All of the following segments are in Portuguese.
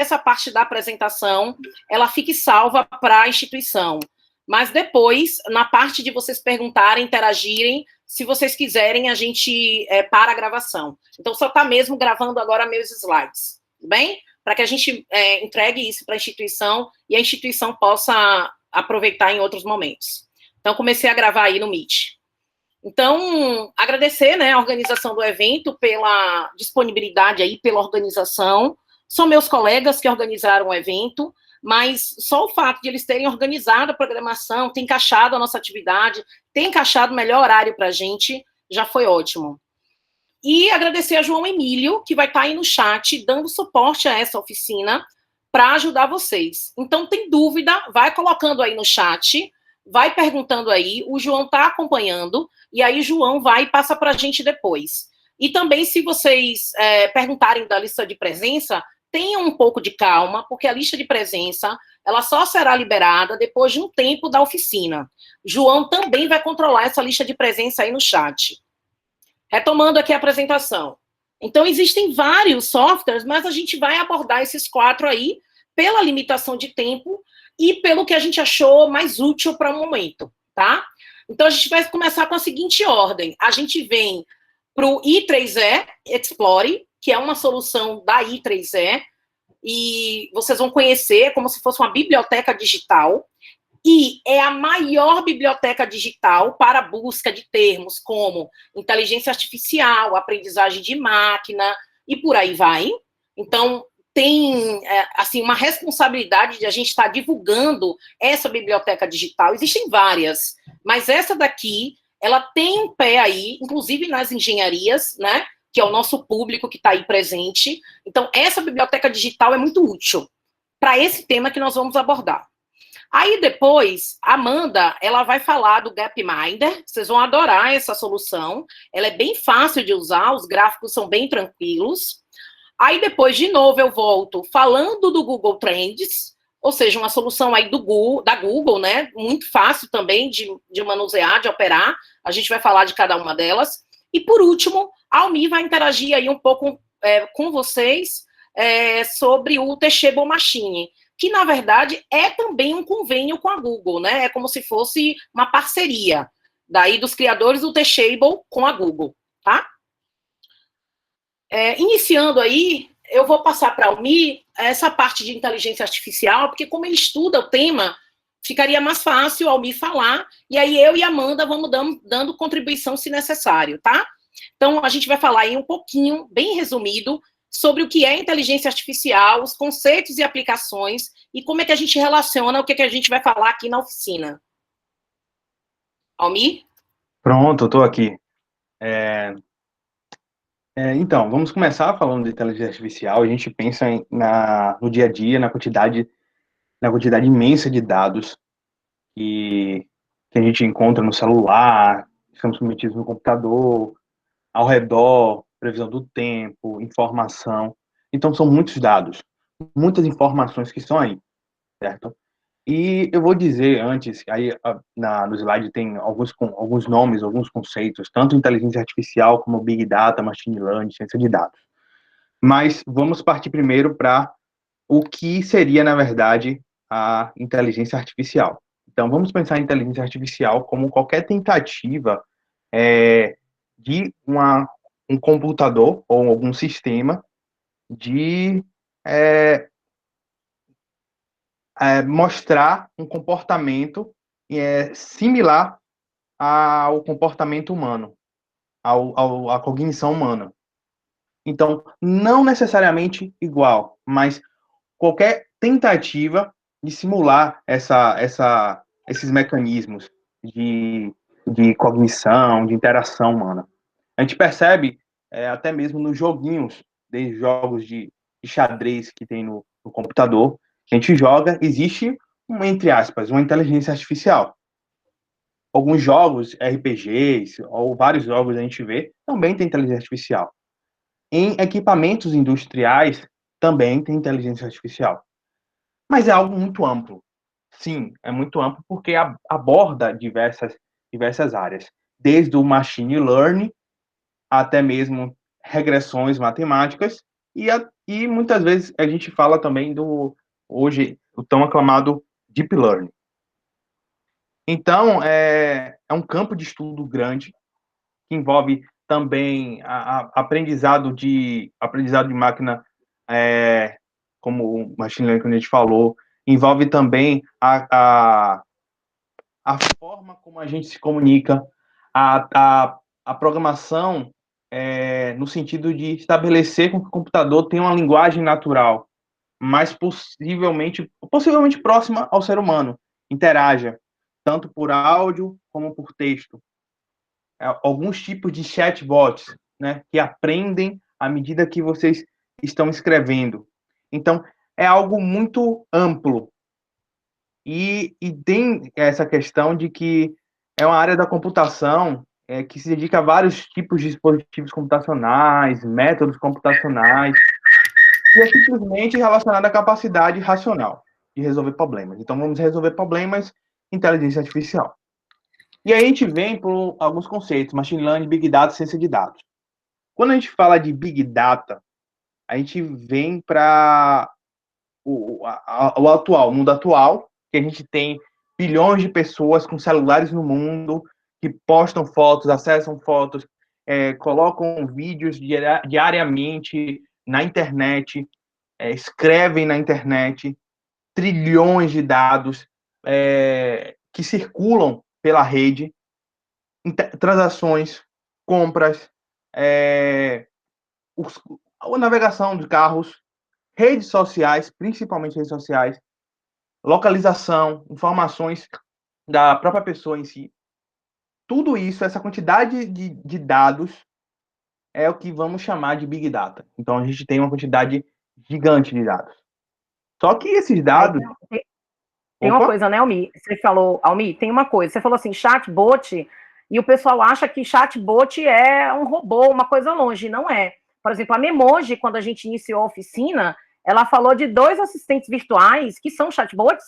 essa parte da apresentação, ela fique salva para a instituição. Mas depois, na parte de vocês perguntarem, interagirem, se vocês quiserem, a gente para a gravação. Então, só está mesmo gravando agora meus slides, tudo bem? Para que a gente entregue isso para a instituição e a instituição possa aproveitar em outros momentos. Então, comecei a gravar aí no Meet. Então, agradecer, né, a organização do evento pela disponibilidade aí, pela organização. São meus colegas que organizaram o evento, mas só o fato de eles terem organizado a programação, ter encaixado a nossa atividade, ter encaixado o melhor horário para a gente, já foi ótimo. E agradecer a João Emílio, que vai estar aí no chat, dando suporte a essa oficina, para ajudar vocês. Então, tem dúvida, vai colocando aí no chat, vai perguntando aí, o João está acompanhando, e aí o João vai e passa para a gente depois. E também, se vocês perguntarem da lista de presença, tenham um pouco de calma, porque a lista de presença, ela só será liberada depois de um tempo da oficina. João também vai controlar essa lista de presença aí no chat. Retomando aqui a apresentação. Então, existem vários softwares, mas a gente vai abordar esses 4 aí, pela limitação de tempo e pelo que a gente achou mais útil para o momento, tá? Então, a gente vai começar com a seguinte ordem. A gente vem para o i3E Explore, que é uma solução da i3E, e vocês vão conhecer como se fosse uma biblioteca digital, e é a maior biblioteca digital para busca de termos como inteligência artificial, aprendizagem de máquina, e por aí vai. Então, tem, assim, uma responsabilidade de a gente estar divulgando essa biblioteca digital. Existem várias, mas essa daqui, ela tem um pé aí, inclusive nas engenharias, né, que é o nosso público que está aí presente. Então, essa biblioteca digital é muito útil para esse tema que nós vamos abordar. Aí depois, a Amanda, ela vai falar do Gapminder, vocês vão adorar essa solução, ela é bem fácil de usar, os gráficos são bem tranquilos. Aí depois, de novo, eu volto falando do Google Trends, ou seja, uma solução aí do Google, da Google, né, muito fácil também de manusear, de operar, a gente vai falar de cada uma delas. E por último, a Almi vai interagir aí um pouco com vocês sobre o Teachable Machine, que, na verdade, é também um convênio com a Google, né? É como se fosse uma parceria daí dos criadores do Teachable com a Google, tá? Iniciando aí, eu vou passar para a Almi essa parte de inteligência artificial, porque como ele estuda o tema, ficaria mais fácil a Almi falar, e aí eu e a Amanda vamos dando contribuição se necessário, tá? Então, a gente vai falar aí um pouquinho, bem resumido, sobre o que é inteligência artificial, os conceitos e aplicações, e como é que a gente relaciona o que a gente vai falar aqui na oficina. Almi? Pronto, estou aqui. Então, vamos começar falando de inteligência artificial. A gente pensa no dia a dia, na quantidade imensa de dados que a gente encontra no celular, estamos submetidos no computador, ao redor, previsão do tempo, informação. Então, são muitos dados, muitas informações que estão aí, certo? E eu vou dizer antes, aí no slide tem alguns nomes, alguns conceitos, tanto inteligência artificial como Big Data, Machine Learning, ciência de dados. Mas vamos partir primeiro para o que seria, na verdade, a inteligência artificial. Então, vamos pensar em inteligência artificial como qualquer tentativa de um computador ou algum sistema de mostrar um comportamento similar ao comportamento humano, à cognição humana. Então, não necessariamente igual, mas qualquer tentativa de simular esses mecanismos de cognição, de interação humana. A gente percebe até mesmo nos joguinhos, desde jogos de xadrez que tem no computador, que a gente joga, existe, entre aspas, uma inteligência artificial. Alguns jogos, RPGs, ou vários jogos a gente vê, também tem inteligência artificial. Em equipamentos industriais, também tem inteligência artificial. Mas é algo muito amplo. Sim, é muito amplo porque aborda diversas áreas. Desde o machine learning, até mesmo regressões matemáticas E muitas vezes a gente fala também hoje, o tão aclamado Deep Learning. Então, é um campo de estudo grande, que envolve também aprendizado de máquina, como o Machine Learning que a gente falou, envolve também a forma como a gente se comunica, a programação, no sentido de estabelecer com que o computador tenha uma linguagem natural, mas possivelmente próxima ao ser humano, interaja, tanto por áudio como por texto. Alguns tipos de chatbots, né, que aprendem à medida que vocês estão escrevendo. Então, é algo muito amplo. E tem essa questão de que é uma área da computação que se dedica a vários tipos de dispositivos computacionais, métodos computacionais, e é simplesmente relacionado à capacidade racional de resolver problemas. Então, vamos resolver problemas, inteligência artificial. E aí a gente vem por alguns conceitos, machine learning, big data, ciência de dados. Quando a gente fala de big data, a gente vem para o mundo atual, que a gente tem bilhões de pessoas com celulares no mundo, que postam fotos, acessam fotos, colocam vídeos diariamente na internet, escrevem na internet, trilhões de dados que circulam pela rede, transações, compras, a navegação de carros, redes sociais, principalmente redes sociais, localização, informações da própria pessoa em si. Tudo isso, essa quantidade de dados, é o que vamos chamar de Big Data. Então, a gente tem uma quantidade gigante de dados. Só que esses dados... Tem uma coisa, né, Almi? Você falou, Almi, tem uma coisa. Você falou assim, chatbot, e o pessoal acha que chatbot é um robô, uma coisa longe. Não é. Por exemplo, a Memoji, quando a gente iniciou a oficina, ela falou de 2 assistentes virtuais que são chatbots,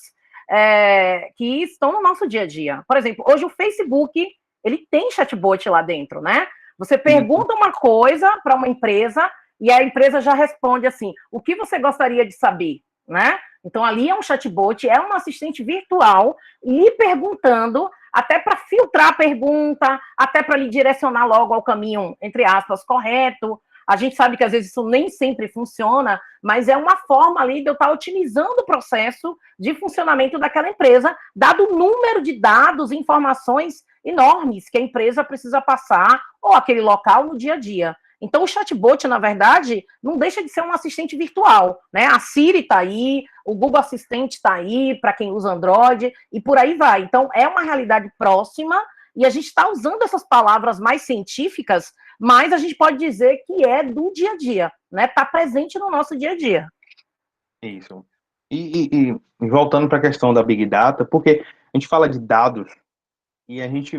que estão no nosso dia a dia. Por exemplo, hoje o Facebook, ele tem chatbot lá dentro, né? Você pergunta uma coisa para uma empresa e a empresa já responde assim, o que você gostaria de saber, né? Então, ali é um chatbot, é um assistente virtual lhe perguntando, até para filtrar a pergunta, até para lhe direcionar logo ao caminho, entre aspas, correto. A gente sabe que às vezes isso nem sempre funciona, mas é uma forma ali de eu estar otimizando o processo de funcionamento daquela empresa, dado o número de dados e informações enormes que a empresa precisa passar, ou aquele local no dia a dia. Então, o chatbot, na verdade, não deixa de ser um assistente virtual, né? A Siri está aí, o Google Assistente está aí, para quem usa Android, e por aí vai. Então, é uma realidade próxima, e a gente está usando essas palavras mais científicas, mas a gente pode dizer que é do dia a dia, né? Está presente no nosso dia a dia. Isso. E voltando para a questão da Big Data, porque a gente fala de dados, e a gente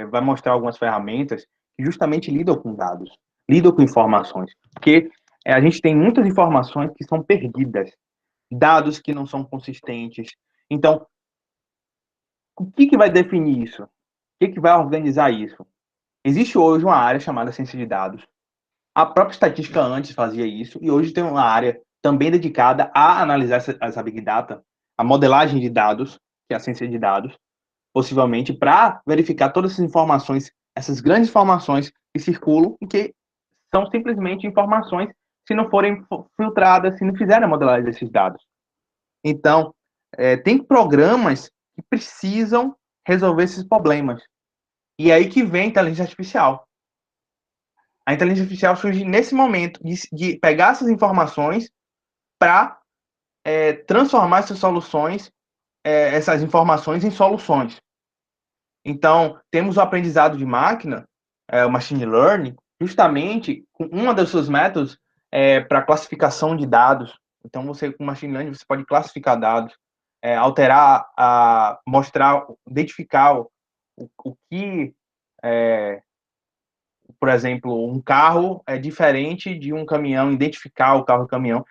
vai mostrar algumas ferramentas que justamente lidam com dados, lidam com informações, porque a gente tem muitas informações que são perdidas, dados que não são consistentes. Então, o que vai definir isso? O que vai organizar isso? Existe hoje uma área chamada ciência de dados. A própria estatística antes fazia isso, e hoje tem uma área também dedicada a analisar essa Big Data, a modelagem de dados, que é a ciência de dados, possivelmente para verificar todas essas informações, essas grandes informações que circulam e que são simplesmente informações se não forem filtradas, se não fizerem a modelagem desses dados. Então, tem programas que precisam resolver esses problemas. E é aí que vem a inteligência artificial. A inteligência artificial surge nesse momento de pegar essas informações para transformar essas soluções, essas informações em soluções. Então, temos o aprendizado de máquina, o machine learning, justamente com um dos seus métodos para classificação de dados. Então, você com machine learning você pode classificar dados, alterar, mostrar, identificar o que, por exemplo, um carro é diferente de um caminhão, identificar o carro e o caminhão.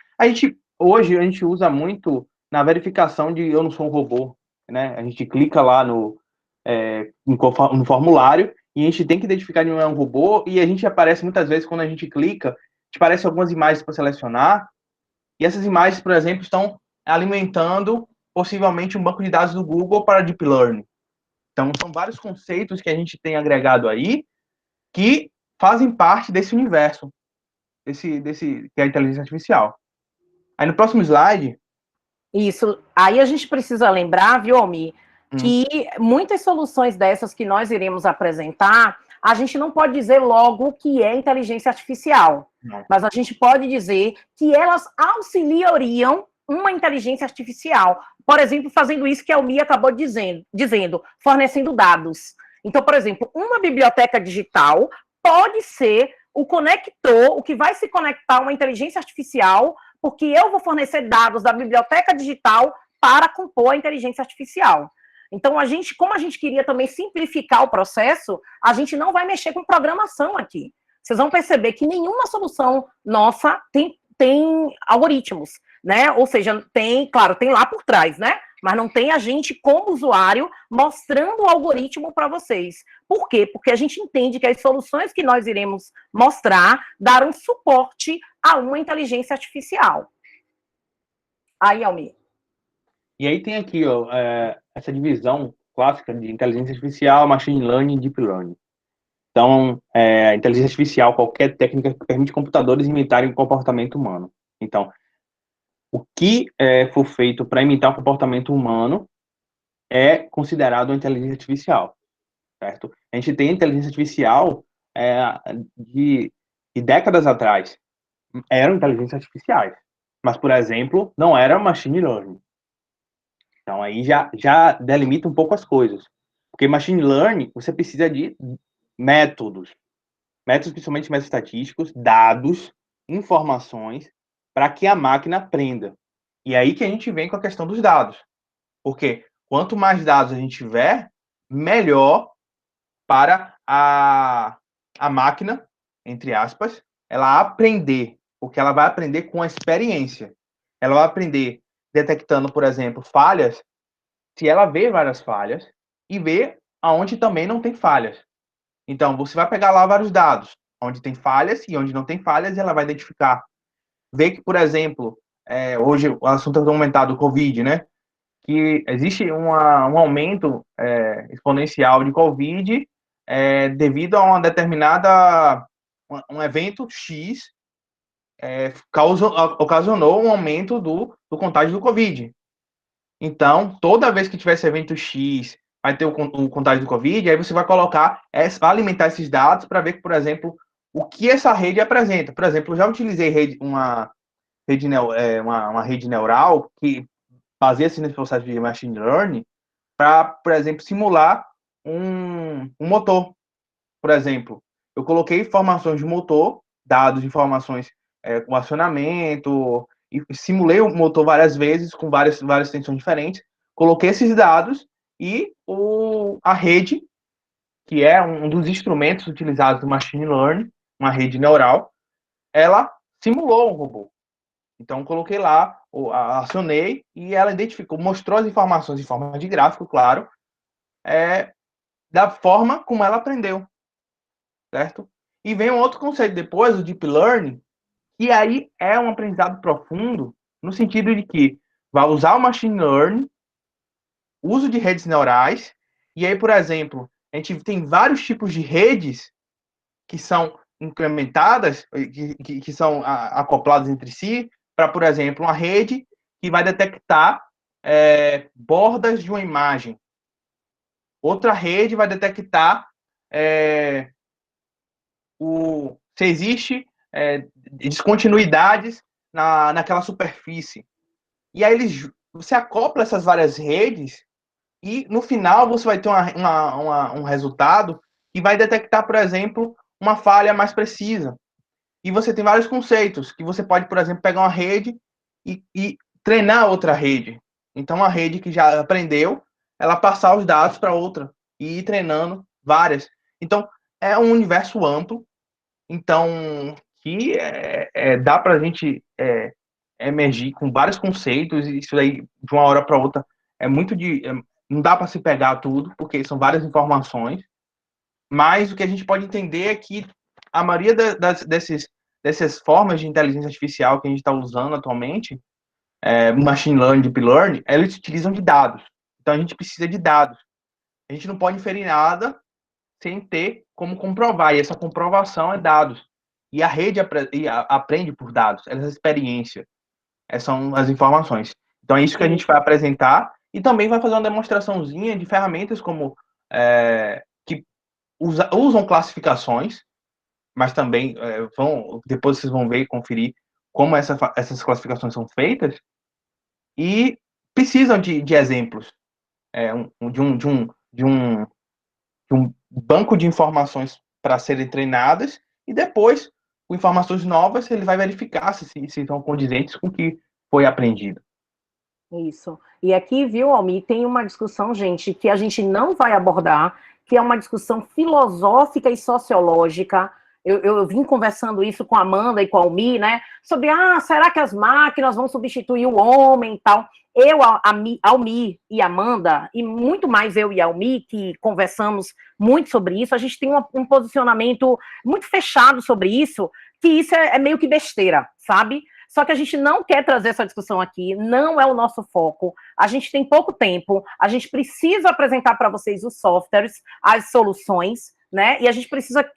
Hoje a gente usa muito na verificação de eu não sou um robô, né? A gente clica lá no formulário e a gente tem que identificar que não é um robô, e a gente aparece muitas vezes quando a gente clica te aparecem algumas imagens para selecionar, e essas imagens, por exemplo, estão alimentando possivelmente um banco de dados do Google para Deep Learning. Então, são vários conceitos que a gente tem agregado aí que fazem parte desse universo, que é a inteligência artificial. Aí no próximo slide... Isso. Aí a gente precisa lembrar, viu, Almi, que muitas soluções dessas que nós iremos apresentar, a gente não pode dizer logo que é inteligência artificial, mas a gente pode dizer que elas auxiliariam uma inteligência artificial. Por exemplo, fazendo isso que a Almi acabou dizendo, fornecendo dados. Então, por exemplo, uma biblioteca digital pode ser o conector, o que vai se conectar a uma inteligência artificial, porque eu vou fornecer dados da biblioteca digital para compor a inteligência artificial. Então, como a gente queria também simplificar o processo, a gente não vai mexer com programação aqui. Vocês vão perceber que nenhuma solução nossa tem algoritmos, né? Ou seja, claro, tem lá por trás, né? Mas não tem a gente, como usuário, mostrando o algoritmo para vocês. Por quê? Porque a gente entende que as soluções que nós iremos mostrar darão suporte a uma inteligência artificial. Aí, Almir. E aí tem aqui, ó, essa divisão clássica de inteligência artificial, machine learning e deep learning. Então, a inteligência artificial, qualquer técnica que permite computadores imitarem o comportamento humano. Então, o que for feito para imitar o comportamento humano é considerado uma inteligência artificial, certo? A gente tem inteligência artificial de décadas atrás, eram inteligências artificiais, mas, por exemplo, não era machine learning. Então, aí já delimita um pouco as coisas. Porque machine learning, você precisa de métodos, principalmente métodos estatísticos, dados, informações, para que a máquina aprenda. E aí que a gente vem com a questão dos dados. Porque quanto mais dados a gente tiver, melhor para a máquina, entre aspas, ela aprender. Porque ela vai aprender com a experiência. Ela vai aprender detectando, por exemplo, falhas, se ela vê várias falhas, e vê aonde também não tem falhas. Então, você vai pegar lá vários dados, onde tem falhas e onde não tem falhas, e ela vai identificar. Vê que, por exemplo, hoje o assunto é aumentado do Covid, né? Que existe um aumento exponencial de Covid devido a uma determinada um evento X ocasionou um aumento do contágio do Covid. Então, toda vez que tiver esse evento X, vai ter o contágio do Covid, aí você vai colocar, vai alimentar esses dados para ver, por exemplo, o que essa rede apresenta. Por exemplo, eu já utilizei uma rede neural que baseia-se nesse processo de machine learning para, por exemplo, simular um motor. Por exemplo, eu coloquei informações de motor, dados, informações com acionamento, e simulei o motor várias vezes, com várias tensões diferentes, coloquei esses dados e a rede, que é um dos instrumentos utilizados do machine learning, uma rede neural, ela simulou um robô. Então, coloquei lá, acionei, e ela identificou, mostrou as informações em forma de gráfico, claro, da forma como ela aprendeu, certo? E vem um outro conceito depois, o Deep Learning, que aí é um aprendizado profundo, no sentido de que vai usar o Machine Learning, uso de redes neurais, e aí, por exemplo, a gente tem vários tipos de redes que são incrementadas, que são acopladas entre si, para, por exemplo, uma rede que vai detectar bordas de uma imagem. Outra rede vai detectar se existe descontinuidades naquela superfície. E aí você acopla essas várias redes e, no final, você vai ter um resultado que vai detectar, por exemplo, uma falha mais precisa. E você tem vários conceitos, que você pode, por exemplo, pegar uma rede e treinar outra rede. Então, uma rede que já aprendeu, ela passar os dados para outra e ir treinando várias. Então, é um universo amplo, então, que dá para a gente emergir com vários conceitos, e isso aí, de uma hora para outra, não dá para se pegar tudo, porque são várias informações, mas o que a gente pode entender é que a maioria dessas dessas formas de inteligência artificial que a gente está usando atualmente, machine learning, deep learning, eles utilizam de dados. Então, a gente precisa de dados. A gente não pode inferir nada sem ter como comprovar, e essa comprovação é dados. E a rede aprende por dados, essa experiência, essas são as informações. Então, é isso que a gente vai apresentar, e também vai fazer uma demonstraçãozinha de ferramentas como que usam classificações, mas também depois vocês vão ver e conferir como essas classificações são feitas, e precisam de exemplos, de um banco de informações para serem treinadas, e depois, com informações novas, ele vai verificar se estão condizentes com o que foi aprendido. Isso. E aqui, viu, Almir, tem uma discussão, gente, que a gente não vai abordar, que é uma discussão filosófica e sociológica. Eu vim conversando isso com a Amanda e com a Almir, né? Sobre, será que as máquinas vão substituir o homem e tal? Eu, Almir e Amanda, e muito mais eu e Almir, que conversamos muito sobre isso, a gente tem um posicionamento muito fechado sobre isso, que isso é meio que besteira, sabe? Só que a gente não quer trazer essa discussão aqui, não é o nosso foco. A gente tem pouco tempo, a gente precisa apresentar para vocês os softwares, as soluções, né? E a gente precisa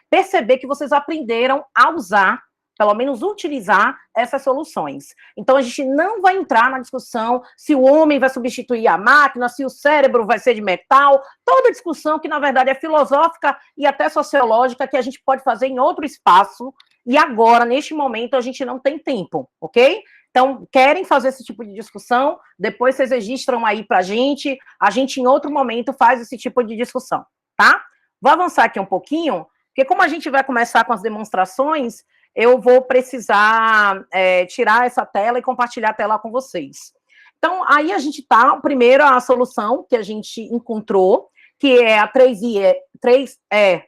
perceber que vocês aprenderam a usar, pelo menos utilizar essas soluções. Então, a gente não vai entrar na discussão se o homem vai substituir a máquina, se o cérebro vai ser de metal, toda discussão que, na verdade, é filosófica e até sociológica, que a gente pode fazer em outro espaço, e agora, neste momento, a gente não tem tempo, ok? Então, querem fazer esse tipo de discussão, depois vocês registram aí pra gente, a gente, em outro momento, faz esse tipo de discussão, tá? Vou avançar aqui um pouquinho, porque como a gente vai começar com as demonstrações, eu vou precisar tirar essa tela e compartilhar a tela com vocês. Então, aí a gente tá, primeiro, a solução que a gente encontrou, que é a 3E,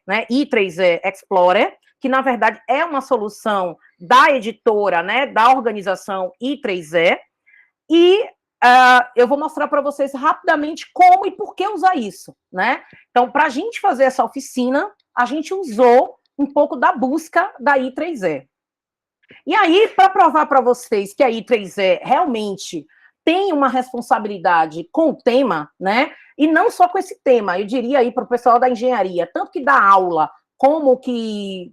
né, i3E Explorer, que, na verdade, é uma solução da editora, né, da organização i3E, e eu vou mostrar para vocês rapidamente como e por que usar isso, né? Então, para a gente fazer essa oficina, a gente usou um pouco da busca da i3E. E aí, para provar para vocês que a i3E realmente tem uma responsabilidade com o tema, né? E não só com esse tema, eu diria aí para o pessoal da engenharia, tanto que dá aula, como que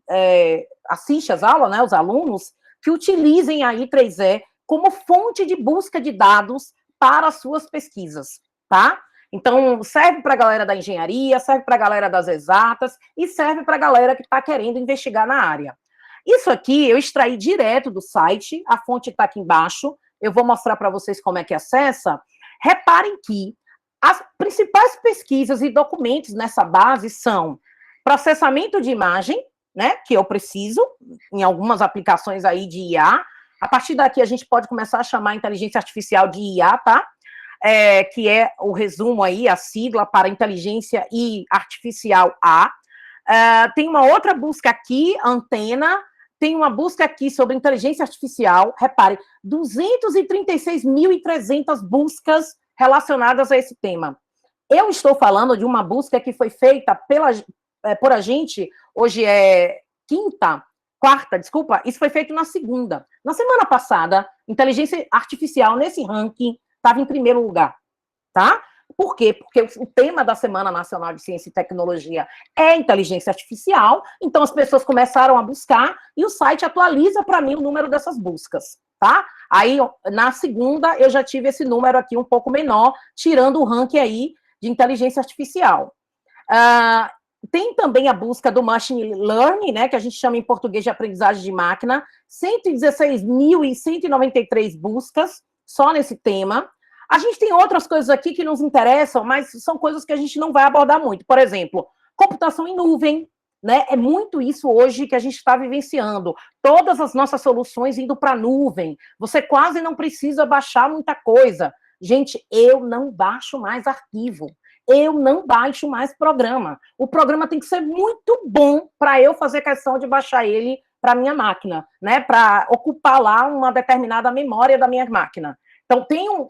assiste às aulas, né, os alunos, que utilizem a i3E como fonte de busca de dados para as suas pesquisas, tá? Então, serve para a galera da engenharia, serve para a galera das exatas e serve para a galera que está querendo investigar na área. Isso aqui eu extraí direto do site, a fonte está aqui embaixo, eu vou mostrar para vocês como é que acessa. Reparem que as principais pesquisas e documentos nessa base são processamento de imagem, né, que eu preciso, em algumas aplicações aí de IA. A partir daqui a gente pode começar a chamar a inteligência artificial de IA, tá? Que é o resumo aí, a sigla para inteligência artificial A. Tem uma outra busca aqui, antena, tem uma busca aqui sobre inteligência artificial, repare, 236.300 buscas relacionadas a esse tema. Eu estou falando de uma busca que foi feita por a gente, hoje é quarta, desculpa, isso foi feito na segunda. Na semana passada, inteligência artificial nesse ranking estava em primeiro lugar, tá? Por quê? Porque o tema da Semana Nacional de Ciência e Tecnologia é inteligência artificial, então as pessoas começaram a buscar e o site atualiza para mim o número dessas buscas, tá? Aí, na segunda, eu já tive esse número aqui um pouco menor, tirando o ranking aí de inteligência artificial. Tem também a busca do machine learning, né, que a gente chama em português de aprendizagem de máquina, 116.193 buscas só nesse tema. A gente tem outras coisas aqui que nos interessam, mas são coisas que a gente não vai abordar muito. Por exemplo, computação em nuvem, né? É muito isso hoje que a gente está vivenciando. Todas as nossas soluções indo para a nuvem. Você quase não precisa baixar muita coisa. Gente, eu não baixo mais arquivo. Eu não baixo mais programa. O programa tem que ser muito bom para eu fazer questão de baixar ele para a minha máquina, né? Para ocupar lá uma determinada memória da minha máquina. Então, tenho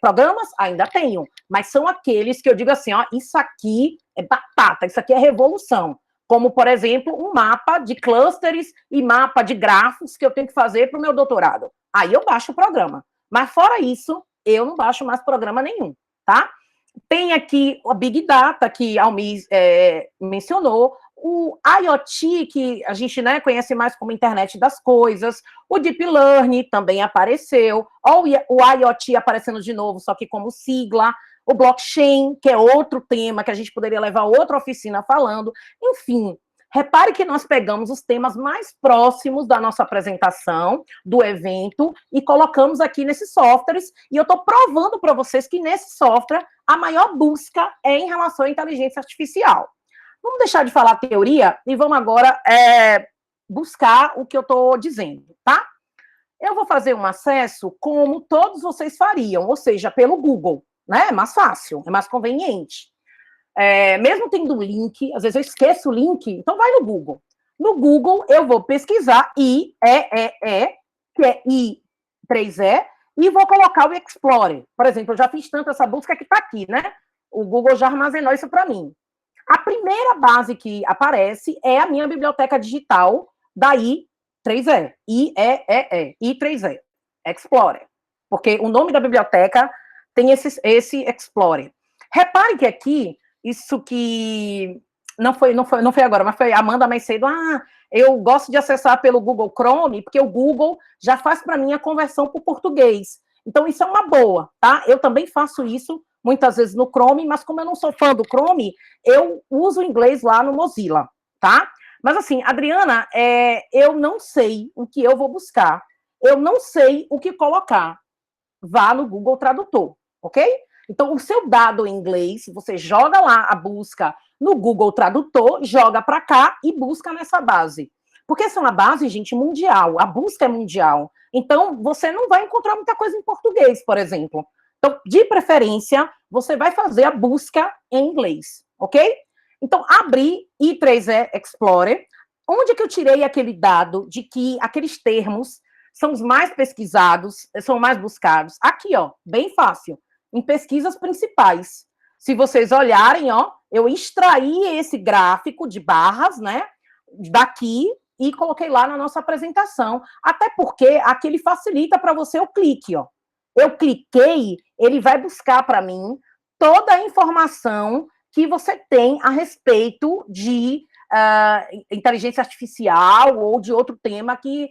programas? Ainda tenho, mas são aqueles que eu digo assim, ó, isso aqui é batata, isso aqui é revolução. como, por exemplo, um mapa de clusters e mapa de grafos que eu tenho que fazer para o meu doutorado. Aí eu baixo o programa. Mas fora isso, eu não baixo mais programa nenhum, tá? Tem aqui a Big Data, que a Almi mencionou, o IoT, que a gente, né, conhece mais como Internet das Coisas, o Deep Learning também apareceu, o IoT aparecendo de novo, só que como sigla, o blockchain, que é outro tema que a gente poderia levar outra oficina falando, enfim. Repare que nós pegamos os temas mais próximos da nossa apresentação, do evento, e colocamos aqui nesses softwares, e eu estou provando para vocês que nesse software a maior busca é em relação à inteligência artificial. Vamos deixar de falar teoria e vamos agora buscar o que eu estou dizendo, tá? Eu vou fazer um acesso como todos vocês fariam, ou seja, pelo Google, né? É mais fácil, é mais conveniente. Mesmo tendo um link, às vezes eu esqueço o link, então vai no Google. No Google, eu vou pesquisar que é I3E, e vou colocar o Explorer. Por exemplo, eu já fiz tanto essa busca que está aqui, né? O Google já armazenou isso para mim. A primeira base que aparece é a minha biblioteca digital da I3E. I3E, Explorer. Porque o nome da biblioteca tem esse Explorer. Repare que aqui, isso que não foi agora, mas foi a Amanda mais cedo. Eu gosto de acessar pelo Google Chrome, porque o Google já faz para mim a conversão para o português. Então, isso é uma boa, tá? Eu também faço isso muitas vezes no Chrome, mas como eu não sou fã do Chrome, eu uso o inglês lá no Mozilla, tá? Mas assim, Adriana, eu não sei o que eu vou buscar, eu não sei o que colocar. Vá no Google Tradutor, ok? Então, o seu dado em inglês, você joga lá a busca no Google Tradutor, joga para cá e busca nessa base. Porque essa é uma base, gente, mundial, a busca é mundial. Então, você não vai encontrar muita coisa em português, por exemplo. Então, de preferência, você vai fazer a busca em inglês, ok? Então, abri I3E Explorer. Onde que eu tirei aquele dado de que aqueles termos são os mais pesquisados, são mais buscados? Aqui, ó, bem fácil. Em pesquisas principais. Se vocês olharem, ó, eu extraí esse gráfico de barras, né, daqui e coloquei lá na nossa apresentação. Até porque aqui ele facilita para você o clique, ó. Eu cliquei, ele vai buscar para mim toda a informação que você tem a respeito de inteligência artificial ou de outro tema que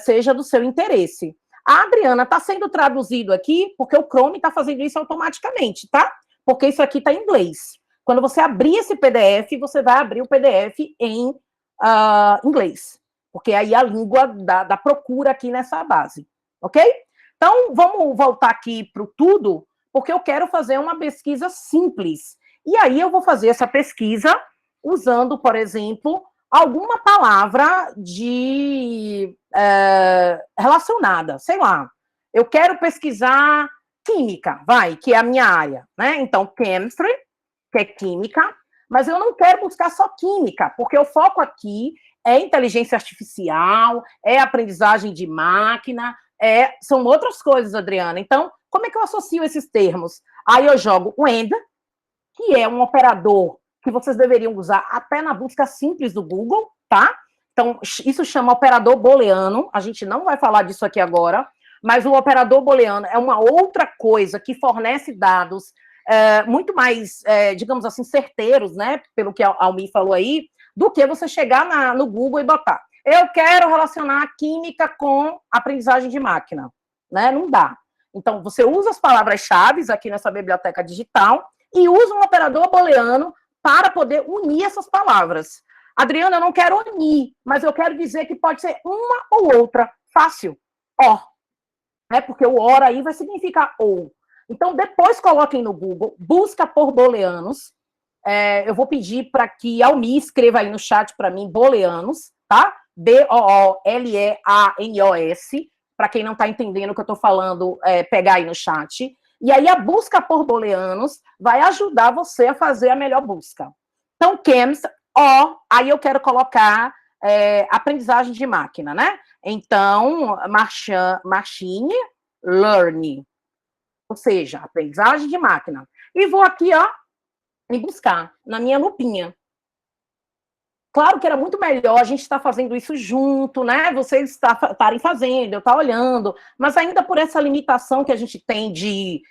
seja do seu interesse. A Adriana, está sendo traduzido aqui porque o Chrome está fazendo isso automaticamente, tá? Porque isso aqui está em inglês. Quando você abrir esse PDF, você vai abrir o PDF em inglês. Porque aí é a língua da procura aqui nessa base, ok? Então, vamos voltar aqui para o tudo, porque eu quero fazer uma pesquisa simples. E aí eu vou fazer essa pesquisa usando, por exemplo, alguma palavra relacionada, sei lá. Eu quero pesquisar química, que é a minha área, né? Então, chemistry, que é química, mas eu não quero buscar só química, porque o foco aqui é inteligência artificial, é aprendizagem de máquina, são outras coisas, Adriana. Então, como é que eu associo esses termos? Aí eu jogo o AND, que é um operador que vocês deveriam usar até na busca simples do Google, tá? Então, isso chama operador booleano, a gente não vai falar disso aqui agora, mas o operador booleano é uma outra coisa que fornece dados muito mais, digamos assim, certeiros, né, pelo que a Almi falou aí, do que você chegar no Google e botar. Eu quero relacionar a química com aprendizagem de máquina, né? Não dá. Então, você usa as palavras-chave aqui nessa biblioteca digital e usa um operador booleano para poder unir essas palavras. Adriana, eu não quero unir, mas eu quero dizer que pode ser uma ou outra. Fácil. Porque o OR aí vai significar ou. Então, depois coloquem no Google, busca por booleanos. Eu vou pedir para que a Almi escreva aí no chat para mim, booleanos, tá? B-O-O-L-E-A-N-O-S, para quem não está entendendo o que eu estou falando, pegar aí no chat. E aí a busca por booleanos vai ajudar você a fazer a melhor busca. Então, chems, aí eu quero colocar aprendizagem de máquina, né? Então, machine learning, ou seja, aprendizagem de máquina. E vou aqui, ó, e buscar na minha lupinha. Claro que era muito melhor a gente estar fazendo isso junto, né? Vocês estarem fazendo, eu estar olhando, mas ainda por essa limitação que a gente tem de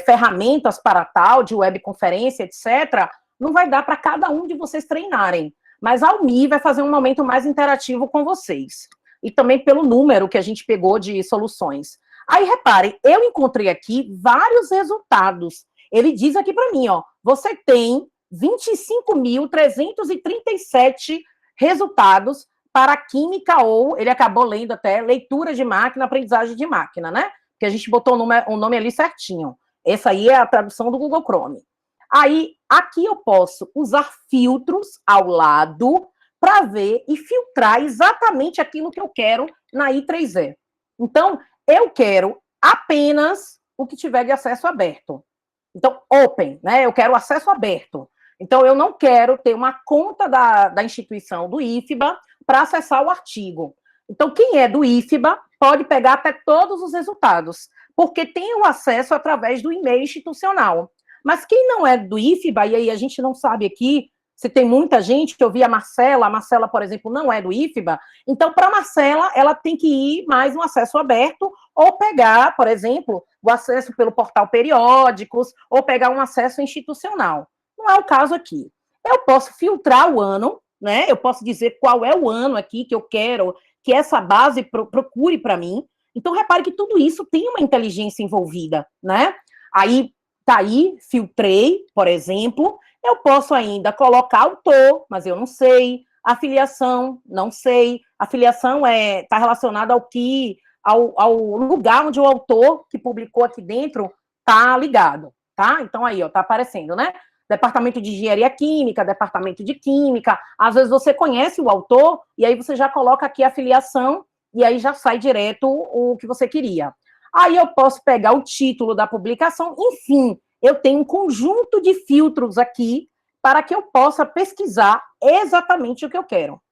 ferramentas para tal, de webconferência, etc., não vai dar para cada um de vocês treinarem. Mas a Almi vai fazer um momento mais interativo com vocês. E também pelo número que a gente pegou de soluções. Aí, reparem, eu encontrei aqui vários resultados. Ele diz aqui para mim, ó, você tem 25.337 resultados para química ou, ele acabou lendo até, leitura de máquina, aprendizagem de máquina, né? Porque a gente botou o nome ali certinho. Essa aí é a tradução do Google Chrome. Aí, aqui eu posso usar filtros ao lado para ver e filtrar exatamente aquilo que eu quero na I3E. Então, eu quero apenas o que tiver de acesso aberto. Então, open, né? Eu quero acesso aberto. Então, eu não quero ter uma conta da instituição, do IFBA, para acessar o artigo. Então, quem é do IFBA pode pegar até todos os resultados, porque tem o acesso através do e-mail institucional. Mas quem não é do IFBA, e aí a gente não sabe aqui se tem muita gente, que eu vi a Marcela, por exemplo, não é do IFBA, então, para a Marcela, ela tem que ir mais um acesso aberto, ou pegar, por exemplo, o acesso pelo portal periódicos, ou pegar um acesso institucional. Não é o caso aqui. Eu posso filtrar o ano, né? Eu posso dizer qual é o ano aqui que eu quero que essa base procure para mim. Então, repare que tudo isso tem uma inteligência envolvida, né? Aí, tá aí, filtrei, por exemplo. Eu posso ainda colocar autor, mas eu não sei. Afiliação, não sei. Afiliação está relacionada ao lugar onde o autor que publicou aqui dentro está ligado, tá? Então, aí, ó, tá aparecendo, né? Departamento de Engenharia Química, Departamento de Química. Às vezes você conhece o autor, e aí você já coloca aqui a filiação, e aí já sai direto o que você queria. Aí eu posso pegar o título da publicação, enfim, eu tenho um conjunto de filtros aqui para que eu possa pesquisar exatamente o que eu quero.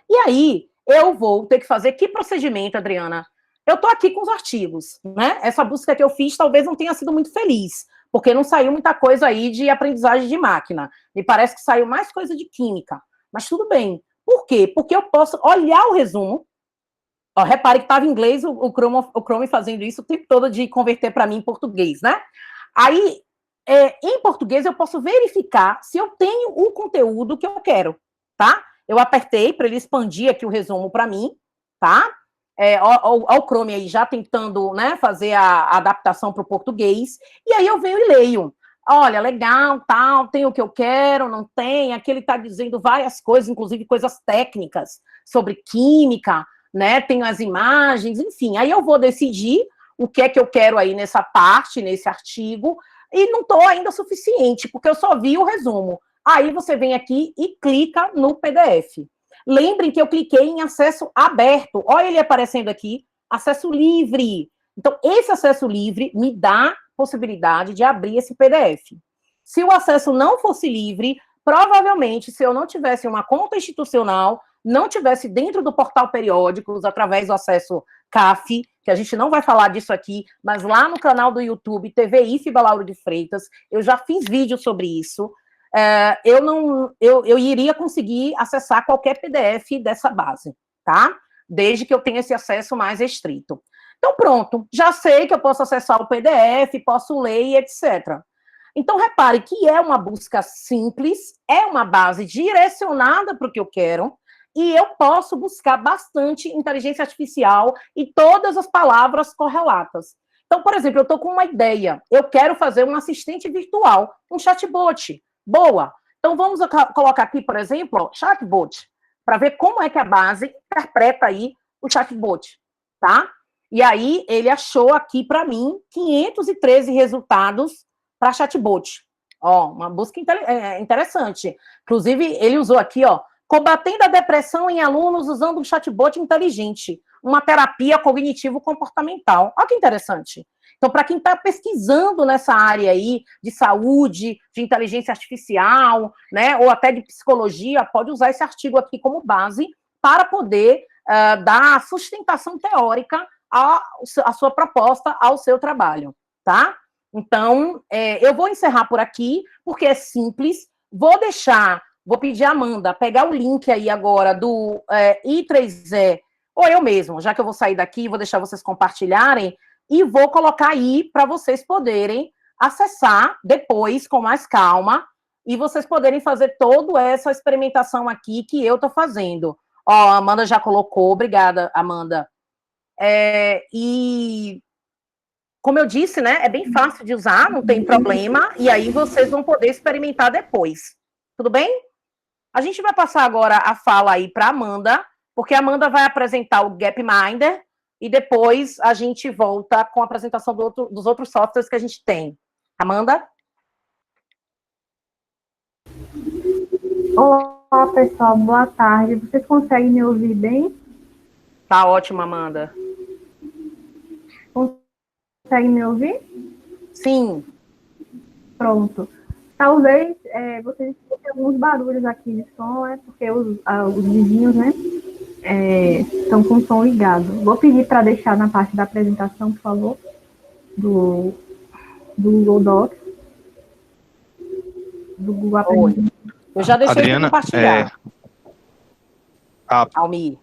E aí, eu vou ter que fazer que procedimento, Adriana? Eu estou aqui com os artigos, né? Essa busca que eu fiz talvez não tenha sido muito feliz, porque não saiu muita coisa aí de aprendizagem de máquina. Me parece que saiu mais coisa de química. Mas tudo bem. Por quê? Porque eu posso olhar o resumo. Ó, repare que estava em inglês o Chrome fazendo isso o tempo todo de converter para mim em português, né? Aí, em português, eu posso verificar se eu tenho o conteúdo que eu quero, tá? Eu apertei para ele expandir aqui o resumo para mim, tá? Ó o Chrome aí já tentando, né, fazer a adaptação para o português, e aí eu venho e leio. Olha, legal, tal, tem o que eu quero, não tem. Aqui ele está dizendo várias coisas, inclusive coisas técnicas sobre química, né? Tem as imagens, enfim. Aí eu vou decidir o que é que eu quero aí nessa parte, nesse artigo, e não estou ainda suficiente, porque eu só vi o resumo. Aí você vem aqui e clica no PDF. Lembrem que eu cliquei em acesso aberto. Olha ele aparecendo aqui, acesso livre. Então, esse acesso livre me dá possibilidade de abrir esse PDF. Se o acesso não fosse livre, provavelmente, se eu não tivesse uma conta institucional, não tivesse dentro do portal periódicos, através do acesso CAF, que a gente não vai falar disso aqui, mas lá no canal do YouTube, TV IFBA Lauro de Freitas, eu já fiz vídeo sobre isso, eu iria conseguir acessar qualquer PDF dessa base, tá? Desde que eu tenha esse acesso mais restrito. Então, pronto, já sei que eu posso acessar o PDF, posso ler e etc. Então, repare que é uma busca simples, é uma base direcionada para o que eu quero, e eu posso buscar bastante inteligência artificial e todas as palavras correlatas. Então, por exemplo, eu estou com uma ideia, eu quero fazer um assistente virtual, um chatbot. Boa. Então, vamos colocar aqui, por exemplo, ó, chatbot, para ver como é que a base interpreta aí o chatbot, tá? E aí, ele achou aqui para mim 513 resultados para chatbot. Ó, uma busca interessante. Inclusive, ele usou aqui, ó, combatendo a depressão em alunos usando um chatbot inteligente, uma terapia cognitivo-comportamental. Olha que interessante. Então, para quem está pesquisando nessa área aí de saúde, de inteligência artificial, né, ou até de psicologia, pode usar esse artigo aqui como base para poder dar sustentação teórica à sua proposta, ao seu trabalho, tá? Então, eu vou encerrar por aqui, porque é simples. Vou deixar vou pedir a Amanda pegar o link aí agora do I3E, ou eu mesmo, já que eu vou sair daqui, vou deixar vocês compartilharem, e vou colocar aí para vocês poderem acessar depois, com mais calma, e vocês poderem fazer toda essa experimentação aqui que eu estou fazendo. Ó, a Amanda já colocou, obrigada, Amanda. E, como eu disse, né, é bem fácil de usar, não tem problema, e aí vocês vão poder experimentar depois. Tudo bem? A gente vai passar agora a fala aí para a Amanda, porque a Amanda vai apresentar o Gapminder, e depois a gente volta com a apresentação dos outros softwares que a gente tem. Amanda? Olá, pessoal, boa tarde. Vocês conseguem me ouvir bem? Tá ótimo, Amanda. Conseguem me ouvir? Sim. Pronto. Talvez vocês escutem alguns barulhos aqui de som, porque os vizinhos, né, estão com o som ligado. Vou pedir para deixar na parte da apresentação, por favor, do Google Docs, do Google Aprendizagem. Eu já deixei Adriana, de compartilhar. Almir.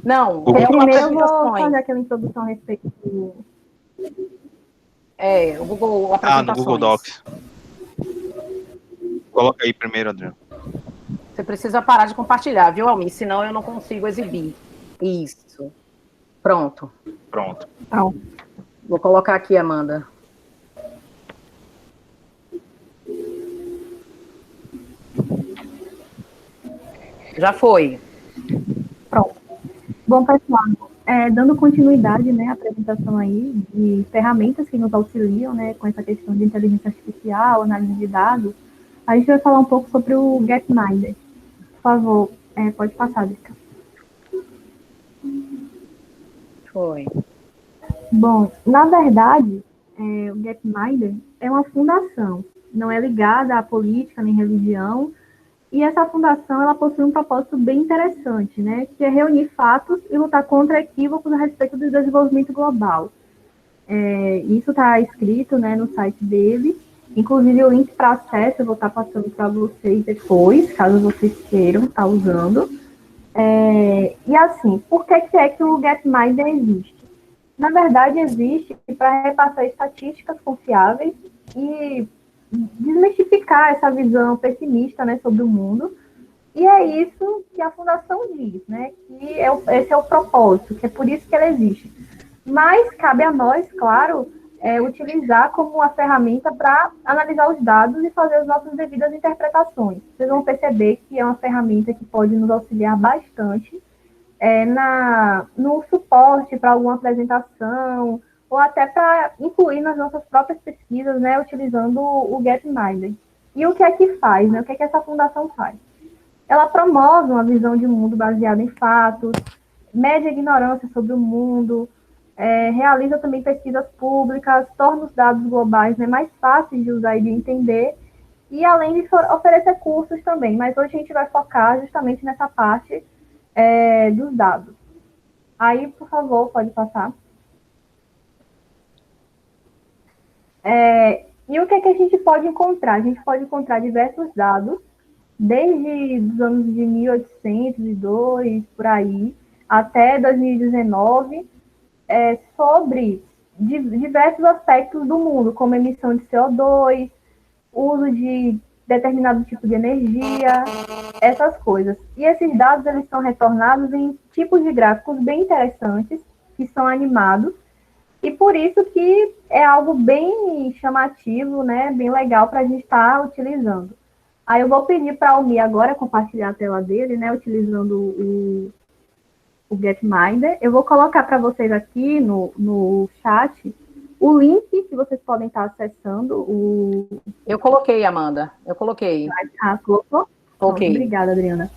Não, primeiro eu vou fazer aquela introdução a respeito do... o Google Apresentações. No Google Docs. Coloca aí primeiro, Adriana. Você precisa parar de compartilhar, viu, Almir? Senão eu não consigo exibir. Isso. Pronto. Vou colocar aqui, Amanda. Já foi. Pronto. Bom, pessoal, dando continuidade, né, à apresentação aí de ferramentas que nos auxiliam, né, com essa questão de inteligência artificial, análise de dados, a gente vai falar um pouco sobre o Gapminder. Por favor, pode passar, Drica. Foi. Bom, na verdade, o Gapminder é uma fundação, não é ligada à política nem religião, e essa fundação ela possui um propósito bem interessante, né, que é reunir fatos e lutar contra equívocos a respeito do desenvolvimento global. Isso está escrito, né, no site dele, inclusive o link para acesso eu vou estar passando para vocês depois, caso vocês queiram estar usando. E assim, por que é que o Gapminder existe? Na verdade, existe para repassar estatísticas confiáveis e desmistificar essa visão pessimista, né, sobre o mundo. E é isso que a Fundação diz, né, que esse é o propósito, que é por isso que ela existe. Mas cabe a nós, claro, utilizar como uma ferramenta para analisar os dados e fazer as nossas devidas interpretações. Vocês vão perceber que é uma ferramenta que pode nos auxiliar bastante no suporte para alguma apresentação, ou até para incluir nas nossas próprias pesquisas, né, utilizando o Gapminder. E o que é que faz, né? O que é que essa fundação faz? Ela promove uma visão de mundo baseada em fatos, mede a ignorância sobre o mundo, realiza também pesquisas públicas, torna os dados globais, né, mais fáceis de usar e de entender, e além de oferecer cursos também. Mas hoje a gente vai focar justamente nessa parte dos dados. Aí, por favor, pode passar. E o que é que a gente pode encontrar? A gente pode encontrar diversos dados, desde os anos de 1802, por aí, até 2019, sobre diversos aspectos do mundo, como emissão de CO2, uso de determinado tipo de energia, essas coisas. E esses dados, eles são retornados em tipos de gráficos bem interessantes, que são animados, e por isso que é algo bem chamativo, né, bem legal para a gente estar utilizando. Aí eu vou pedir para a Almir agora compartilhar a tela dele, né, utilizando o Gapminder. Eu vou colocar para vocês aqui no chat o link que vocês podem estar acessando. Eu coloquei, Amanda. Eu coloquei. Colocou? Ok. Obrigada, Adriana.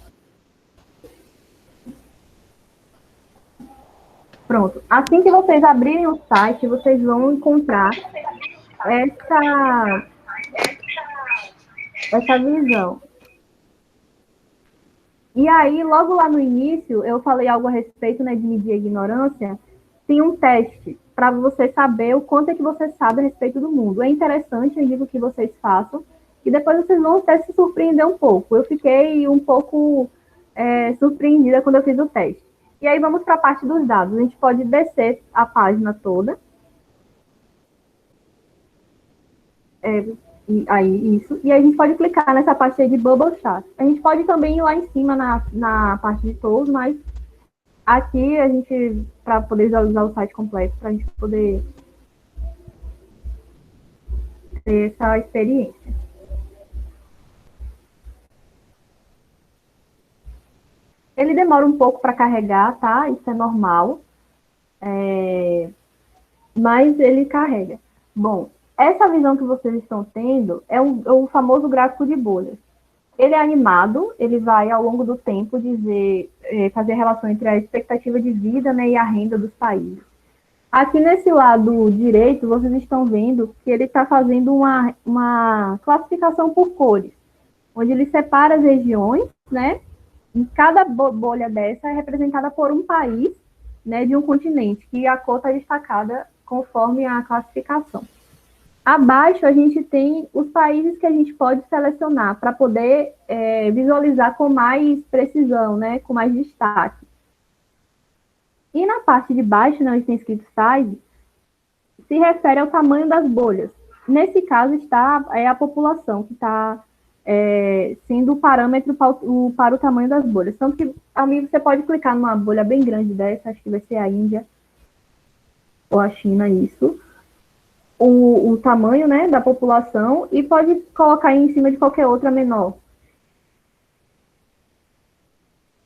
Pronto. Assim que vocês abrirem o site, vocês vão encontrar essa visão. E aí, logo lá no início, eu falei algo a respeito, né, de medir a ignorância. Tem um teste para você saber o quanto é que você sabe a respeito do mundo. É interessante, eu digo que vocês façam. e depois vocês vão até se surpreender um pouco. Eu fiquei um pouco surpreendida quando eu fiz o teste. E aí vamos para a parte dos dados. A gente pode descer a página toda. E aí a gente pode clicar nessa parte aí de Bubble Chat. A gente pode também ir lá em cima na parte de tools, mas aqui a gente, para poder visualizar o site completo, para a gente poder ter essa experiência. Ele demora um pouco para carregar, tá? Isso é normal. Mas ele carrega. Bom, essa visão que vocês estão tendo é o famoso gráfico de bolhas. Ele é animado, ele vai, ao longo do tempo, fazer relação entre a expectativa de vida, né, e a renda dos países. Aqui nesse lado direito, vocês estão vendo que ele está fazendo uma classificação por cores, onde ele separa as regiões, né? E cada bolha dessa é representada por um país, né, de um continente, que a cor está destacada conforme a classificação. Abaixo, a gente tem os países que a gente pode selecionar para poder visualizar com mais precisão, né, com mais destaque. E na parte de baixo, né, onde tem escrito size, se refere ao tamanho das bolhas. Nesse caso, está a população, que está sendo o parâmetro para o tamanho das bolhas. Tanto que, amigo, você pode clicar numa bolha bem grande dessa, acho que vai ser a Índia ou a China, isso. O tamanho, né, da população, e pode colocar em cima de qualquer outra menor.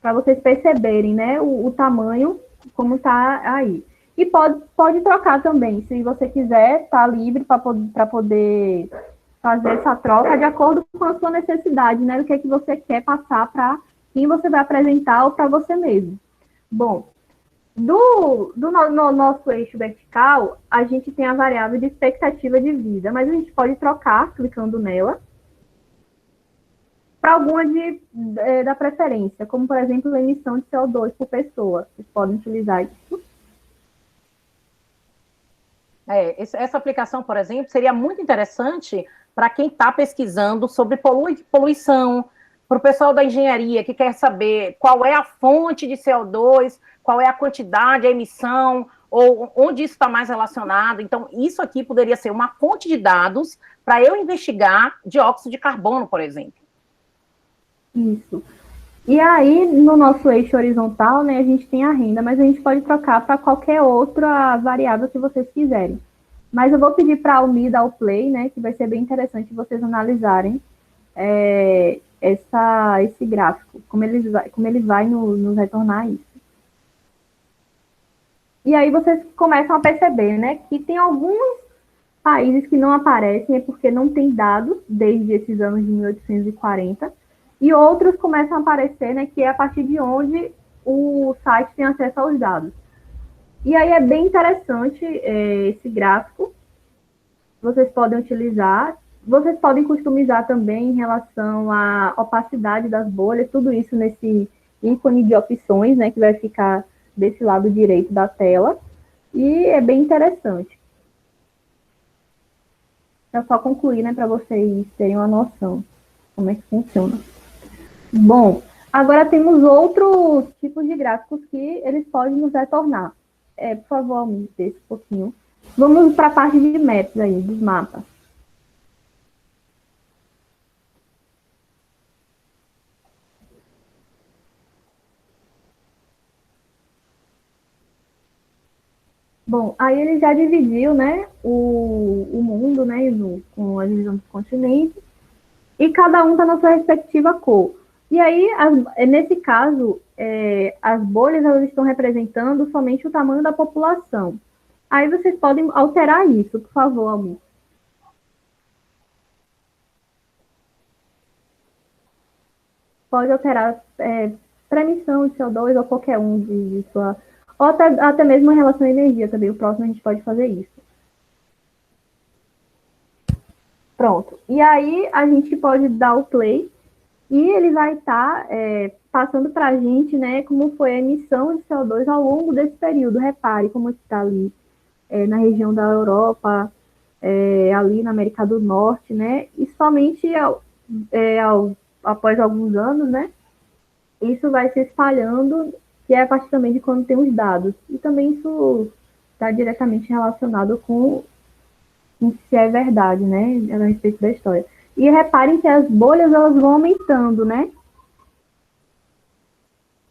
Para vocês perceberem, né, o tamanho, como está aí. E pode trocar também, se você quiser, está livre para poder fazer essa troca de acordo com a sua necessidade, né, do que é que você quer passar para quem você vai apresentar ou para você mesmo. Bom, no nosso eixo vertical, a gente tem a variável de expectativa de vida, mas a gente pode trocar clicando nela para alguma da preferência, como, por exemplo, a emissão de CO2 por pessoa. Vocês podem utilizar isso. Essa aplicação, por exemplo, seria muito interessante para quem está pesquisando sobre poluição, para o pessoal da engenharia que quer saber qual é a fonte de CO2, qual é a quantidade, a emissão, ou onde isso está mais relacionado. Então, isso aqui poderia ser uma fonte de dados para eu investigar dióxido de carbono, por exemplo. Isso. E aí, no nosso eixo horizontal, né, a gente tem a renda, mas a gente pode trocar para qualquer outra variável que vocês quiserem. Mas eu vou pedir para a Almi dar o play, né, que vai ser bem interessante vocês analisarem esse gráfico, como ele vai nos retornar isso. E aí vocês começam a perceber, né, que tem alguns países que não aparecem, é porque não tem dados desde esses anos de 1840, e outros começam a aparecer, né, que é a partir de onde o site tem acesso aos dados. E aí é bem interessante esse gráfico, vocês podem utilizar, vocês podem customizar também em relação à opacidade das bolhas, tudo isso nesse ícone de opções, né, que vai ficar desse lado direito da tela, e é bem interessante. É só concluir, né, para vocês terem uma noção como é que funciona. Bom, agora temos outros tipos de gráficos que eles podem nos retornar. Por favor, Almi, desce um pouquinho. Vamos para a parte de maps aí, dos mapas. Bom, aí ele já dividiu, né, o mundo, né, com a divisão dos continentes, e cada um está na sua respectiva cor. E aí, nesse caso, as bolhas elas estão representando somente o tamanho da população. Aí vocês podem alterar isso, por favor, Almi. Pode alterar para emissão de CO2 ou qualquer um de sua... Ou até mesmo em relação à energia também. O próximo a gente pode fazer isso. Pronto. E aí a gente pode dar o play e ele vai estar passando para a gente, né, como foi a emissão de CO2 ao longo desse período. Repare como está ali na região da Europa, ali na América do Norte, né? E somente após alguns anos, né? Isso vai se espalhando, que é a partir também de quando tem os dados. E também isso está diretamente relacionado com se é verdade, né? A respeito da história. E reparem que as bolhas, elas vão aumentando, né?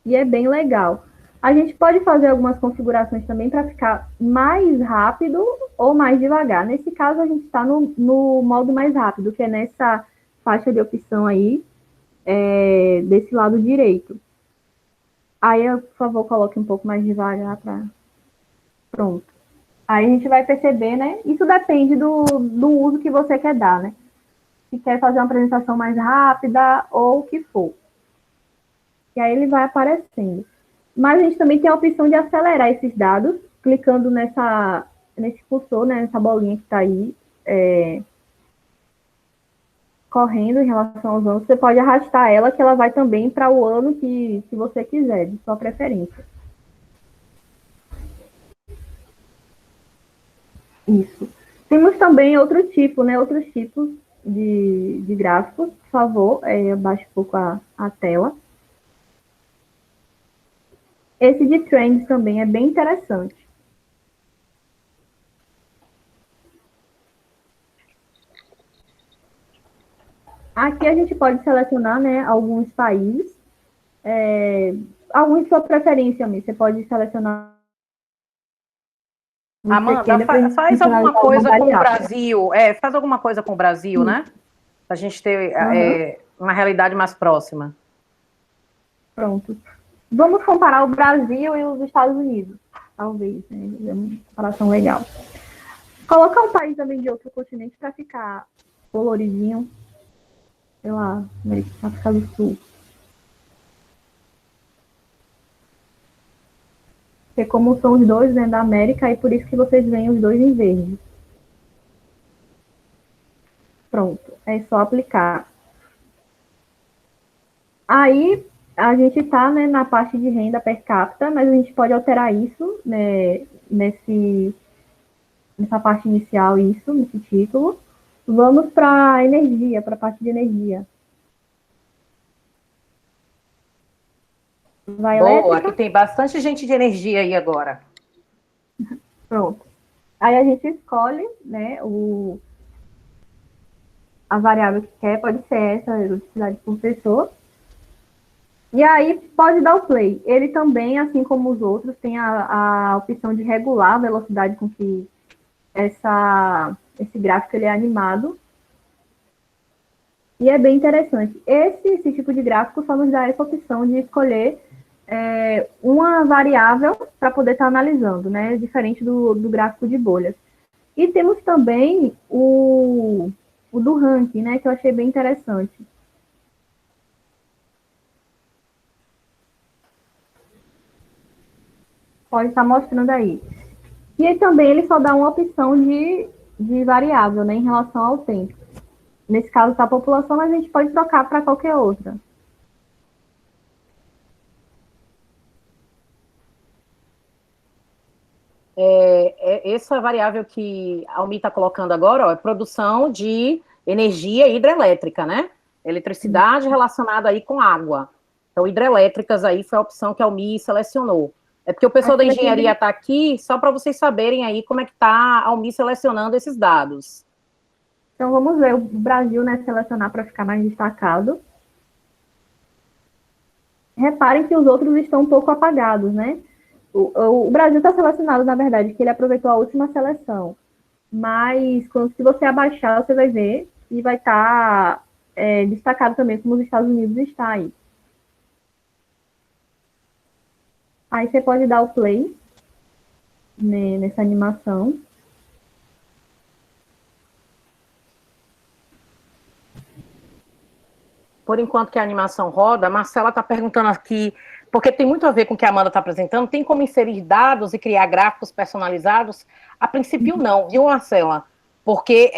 E é bem legal. A gente pode fazer algumas configurações também para ficar mais rápido ou mais devagar. Nesse caso, a gente está no modo mais rápido, que é nessa faixa de opção aí, desse lado direito. Aí, por favor, coloque um pouco mais devagar para... Pronto. Aí a gente vai perceber, né? Isso depende do uso que você quer dar, né? Se quer fazer uma apresentação mais rápida ou o que for. E aí ele vai aparecendo. Mas a gente também tem a opção de acelerar esses dados, clicando nesse cursor, né, nessa bolinha que está aí, correndo em relação aos anos. Você pode arrastar ela, que ela vai também para o ano que você quiser, de sua preferência. Isso. Temos também outro tipo, né, outros tipos de gráficos. Por favor, abaixe um pouco a tela. Esse de trends também é bem interessante. Aqui a gente pode selecionar, né, alguns países, alguns de sua preferência mesmo. Você pode selecionar. Amanda, faz alguma coisa com o Brasil. Faz alguma coisa com o Brasil, né? Para a gente ter uma realidade mais próxima. Pronto. Vamos comparar o Brasil e os Estados Unidos. Talvez, né? É uma comparação legal. Colocar um país também de outro continente para ficar coloridinho. Sei lá, África do Sul. Porque como são os dois, né, da América, e por isso que vocês veem os dois em verde. Pronto, é só aplicar. Aí, a gente está, né, na parte de renda per capita, mas a gente pode alterar isso, né, nessa parte inicial, nesse título. Vamos para a energia, para a parte de energia. Vai boa, aqui tem bastante gente de energia aí agora. Pronto. Aí a gente escolhe, né, a variável que quer, pode ser essa, a eletricidade por pessoa. E aí pode dar o play. Ele também, assim como os outros, tem a opção de regular a velocidade com que esse gráfico ele é animado. E é bem interessante. Esse tipo de gráfico só nos dá essa opção de escolher uma variável para poder estar analisando, né? Diferente do gráfico de bolhas. E temos também o do ranking, né? Que eu achei bem interessante. Pode estar mostrando aí. E aí também ele só dá uma opção de variável, né? Em relação ao tempo. Nesse caso está a população, mas a gente pode trocar para qualquer outra. Essa variável que a Almi está colocando agora, é produção de energia hidrelétrica, né? Eletricidade relacionada aí com água. Então, hidrelétricas aí foi a opção que a Almi selecionou. É porque o pessoal da engenharia está aqui, só para vocês saberem aí como é que está a Almi selecionando esses dados. Então, vamos ver o Brasil, né, selecionar para ficar mais destacado. Reparem que os outros estão um pouco apagados, né? O Brasil está selecionado, na verdade, que ele aproveitou a última seleção. Mas, se você abaixar, você vai ver e vai estar destacado também, como os Estados Unidos está aí. Aí você pode dar o play, né, nessa animação. Por enquanto que a animação roda, a Marcela está perguntando aqui, porque tem muito a ver com o que a Amanda está apresentando, tem como inserir dados e criar gráficos personalizados? A princípio não, viu, Marcela? Porque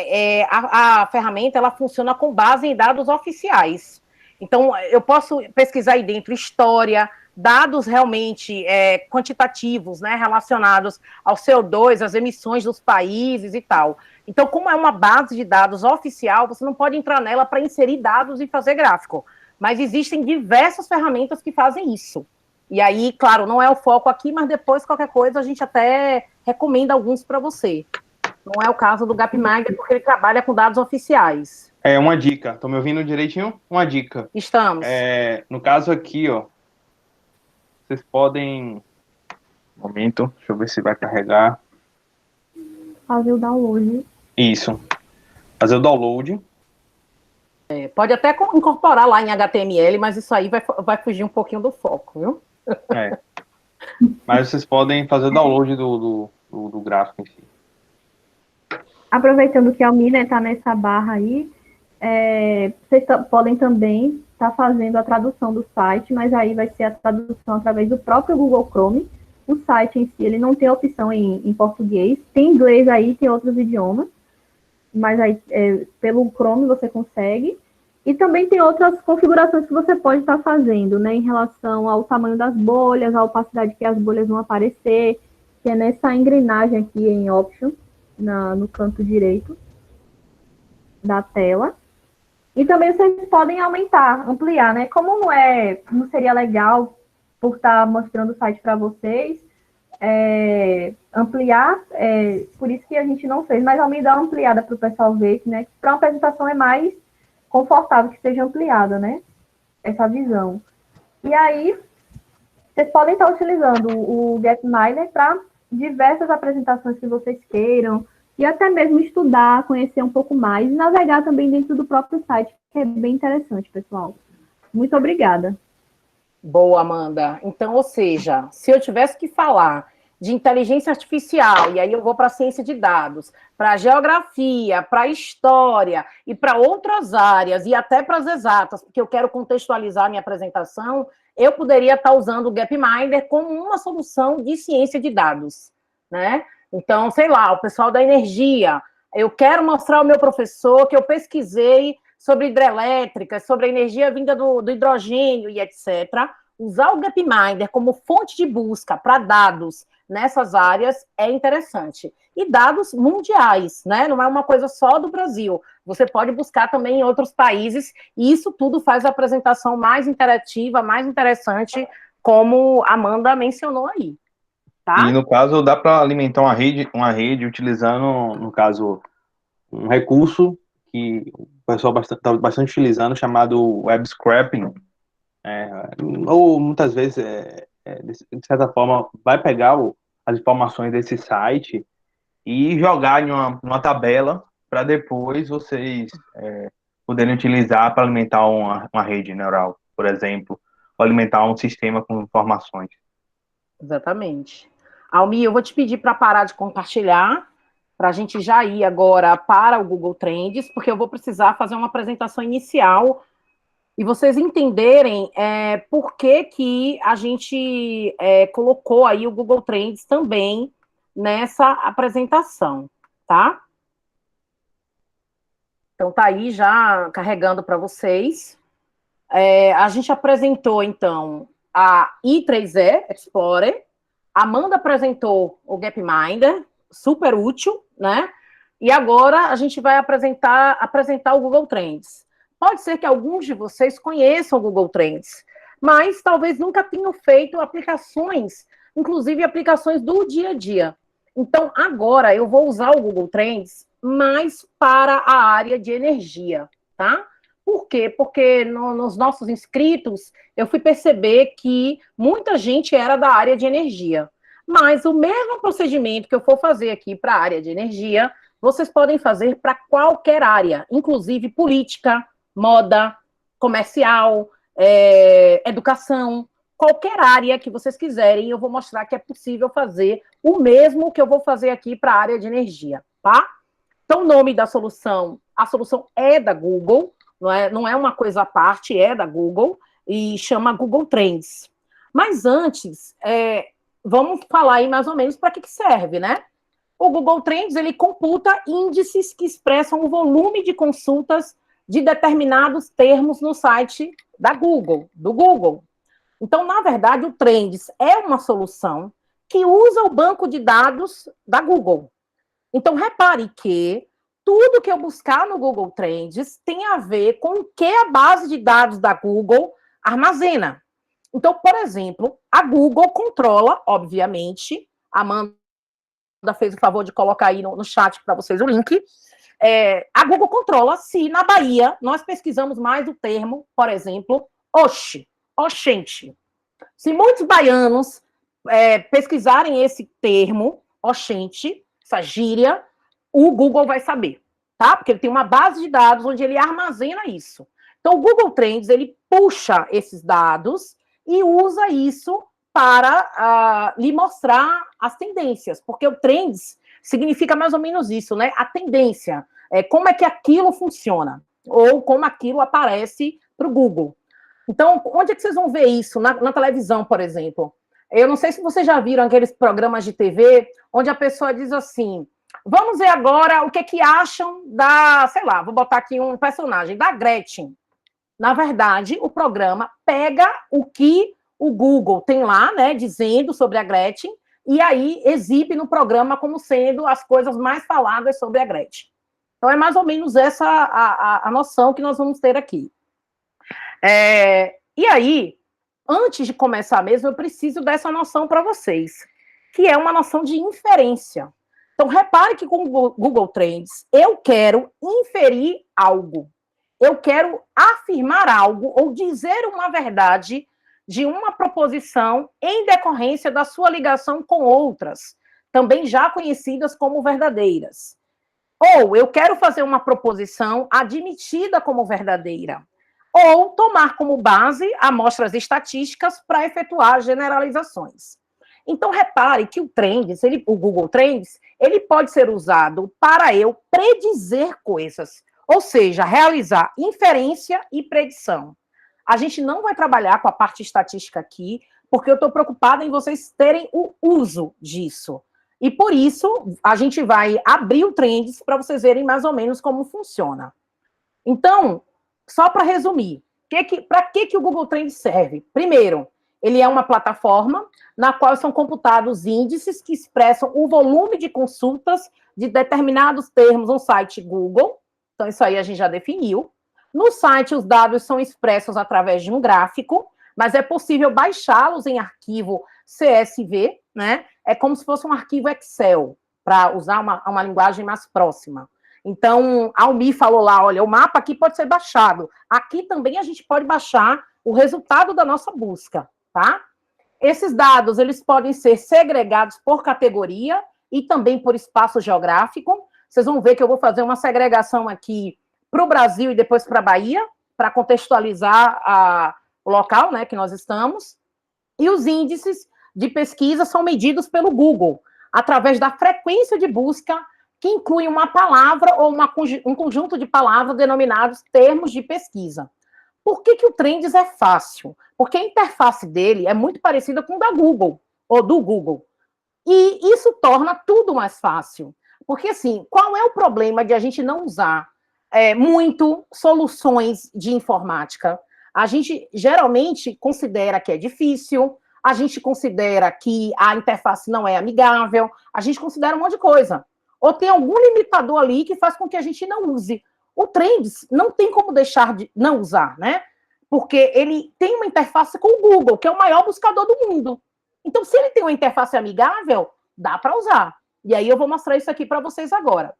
a ferramenta ela funciona com base em dados oficiais. Então, eu posso pesquisar aí dentro história, dados realmente quantitativos, né, relacionados ao CO2, às emissões dos países e tal. Então, como é uma base de dados oficial, você não pode entrar nela para inserir dados e fazer gráfico. Mas existem diversas ferramentas que fazem isso. E aí, claro, não é o foco aqui, mas depois, qualquer coisa, a gente até recomenda alguns para você. Não é o caso do Gapminder, porque ele trabalha com dados oficiais. Uma dica. Estão me ouvindo direitinho? Uma dica. Estamos. No caso aqui, ó, vocês podem... Um momento, deixa eu ver se vai carregar. Fazer o download. Isso. Fazer o download. Pode até incorporar lá em HTML, mas isso aí vai fugir um pouquinho do foco, viu? Mas vocês podem fazer o download do gráfico em si. Aproveitando que a Almi está nessa barra aí, vocês podem também estar fazendo a tradução do site, mas aí vai ser a tradução através do próprio Google Chrome. O site em si, ele não tem opção em português, tem inglês aí, tem outros idiomas, mas aí pelo Chrome você consegue. E também tem outras configurações que você pode estar fazendo, né, em relação ao tamanho das bolhas, a opacidade que as bolhas vão aparecer, que é nessa engrenagem aqui em Option, no canto direito da tela. E também vocês podem aumentar, ampliar, né? Como não seria legal por estar mostrando o site para vocês, ampliar, por isso que a gente não fez, mas ao me dar uma ampliada para o pessoal ver, né? Para uma apresentação é mais confortável que seja ampliada, né? Essa visão. E aí, vocês podem estar utilizando o Gapminder para diversas apresentações que vocês queiram, e até mesmo estudar, conhecer um pouco mais, e navegar também dentro do próprio site, que é bem interessante, pessoal. Muito obrigada. Boa, Amanda. Então, ou seja, se eu tivesse que falar de inteligência artificial, e aí eu vou para a ciência de dados, para a geografia, para a história, e para outras áreas, e até para as exatas, porque eu quero contextualizar a minha apresentação, eu poderia estar usando o Gapminder como uma solução de ciência de dados, né? Então, sei lá, o pessoal da energia, eu quero mostrar ao meu professor que eu pesquisei sobre hidrelétrica, sobre a energia vinda do hidrogênio e etc. Usar o Gapminder como fonte de busca para dados nessas áreas é interessante. E dados mundiais, né? Não é uma coisa só do Brasil. Você pode buscar também em outros países, e isso tudo faz a apresentação mais interativa, mais interessante, como a Amanda mencionou aí. Tá? E no caso, dá para alimentar uma rede utilizando, no caso, um recurso que o pessoal está bastante utilizando, chamado web scraping, ou muitas vezes, de certa forma, vai pegar as informações desse site e jogar em uma tabela para depois vocês poderem utilizar para alimentar uma rede neural, por exemplo, ou alimentar um sistema com informações. Exatamente. Almi, eu vou te pedir para parar de compartilhar, para a gente já ir agora para o Google Trends, porque eu vou precisar fazer uma apresentação inicial e vocês entenderem por que a gente colocou aí o Google Trends também nessa apresentação, tá? Então, tá aí já carregando para vocês. A gente apresentou, então, a I3E Explorer, a Amanda apresentou o Gapminder, super útil, né? E agora a gente vai apresentar o Google Trends. Pode ser que alguns de vocês conheçam o Google Trends, mas talvez nunca tenham feito aplicações, inclusive aplicações do dia a dia. Então, agora eu vou usar o Google Trends mais para a área de energia, tá? Por quê? Porque nos nossos inscritos, eu fui perceber que muita gente era da área de energia. Mas o mesmo procedimento que eu for fazer aqui para a área de energia, vocês podem fazer para qualquer área, inclusive política, moda, comercial, educação, qualquer área que vocês quiserem, eu vou mostrar que é possível fazer o mesmo que eu vou fazer aqui para a área de energia, tá? Então, o nome da solução, a solução é da Google, não é uma coisa à parte, é da Google, e chama Google Trends. Mas antes, vamos falar aí mais ou menos para que serve, né? O Google Trends, ele computa índices que expressam o volume de consultas de determinados termos no site da Google, do Google. Então, na verdade, o Trends é uma solução que usa o banco de dados da Google. Então, repare que tudo que eu buscar no Google Trends tem a ver com o que a base de dados da Google armazena. Então, por exemplo, a Google controla, obviamente, a Amanda fez o favor de colocar aí no chat para vocês o link, a Google controla se na Bahia nós pesquisamos mais o termo, por exemplo, oxente. Se muitos baianos pesquisarem esse termo, oxente, essa gíria, o Google vai saber, tá? Porque ele tem uma base de dados onde ele armazena isso. Então, o Google Trends, ele puxa esses dados e usa isso para lhe mostrar as tendências, porque o Trends significa mais ou menos isso, né? A tendência, como é que aquilo funciona, ou como aquilo aparece para o Google. Então, onde é que vocês vão ver isso? Na televisão, por exemplo. Eu não sei se vocês já viram aqueles programas de TV onde a pessoa diz assim, vamos ver agora o que acham da, sei lá, vou botar aqui um personagem, da Gretchen. Na verdade, o programa pega o que o Google tem lá, né, dizendo sobre a Gretchen, e aí exibe no programa como sendo as coisas mais faladas sobre a Gretchen. Então, é mais ou menos essa a noção que nós vamos ter aqui. E aí, antes de começar mesmo, eu preciso dessa noção para vocês, que é uma noção de inferência. Então, repare que com o Google Trends, eu quero inferir algo. Eu quero afirmar algo ou dizer uma verdade de uma proposição em decorrência da sua ligação com outras, também já conhecidas como verdadeiras. Ou eu quero fazer uma proposição admitida como verdadeira. Ou tomar como base amostras estatísticas para efetuar generalizações. Então, repare que o Trends, o Google Trends, ele pode ser usado para eu predizer coisas, ou seja, realizar inferência e predição. A gente não vai trabalhar com a parte estatística aqui, porque eu estou preocupada em vocês terem o uso disso. E por isso, a gente vai abrir o Trends para vocês verem mais ou menos como funciona. Então, só para resumir, para que o Google Trends serve? Primeiro, ele é uma plataforma na qual são computados índices que expressam o volume de consultas de determinados termos no site Google. Então, isso aí a gente já definiu. No site, os dados são expressos através de um gráfico, mas é possível baixá-los em arquivo CSV, né? É como se fosse um arquivo Excel, para usar uma linguagem mais próxima. Então, a Almi falou lá, olha, o mapa aqui pode ser baixado. Aqui também a gente pode baixar o resultado da nossa busca, tá? Esses dados, eles podem ser segregados por categoria e também por espaço geográfico. Vocês vão ver que eu vou fazer uma segregação aqui para o Brasil e depois para a Bahia, para contextualizar o local, né, que nós estamos. E os índices de pesquisa são medidos pelo Google, através da frequência de busca, que inclui uma palavra ou um conjunto de palavras denominados termos de pesquisa. Por que o Trends é fácil? Porque a interface dele é muito parecida com a da Google, ou do Google. E isso torna tudo mais fácil. Porque, assim, qual é o problema de a gente não usar muito soluções de informática? A gente geralmente considera que é difícil, a gente considera que a interface não é amigável, a gente considera um monte de coisa. Ou tem algum limitador ali que faz com que a gente não use. O Trends não tem como deixar de não usar, né? Porque ele tem uma interface com o Google, que é o maior buscador do mundo. Então, se ele tem uma interface amigável, dá para usar. E aí eu vou mostrar isso aqui para vocês agora.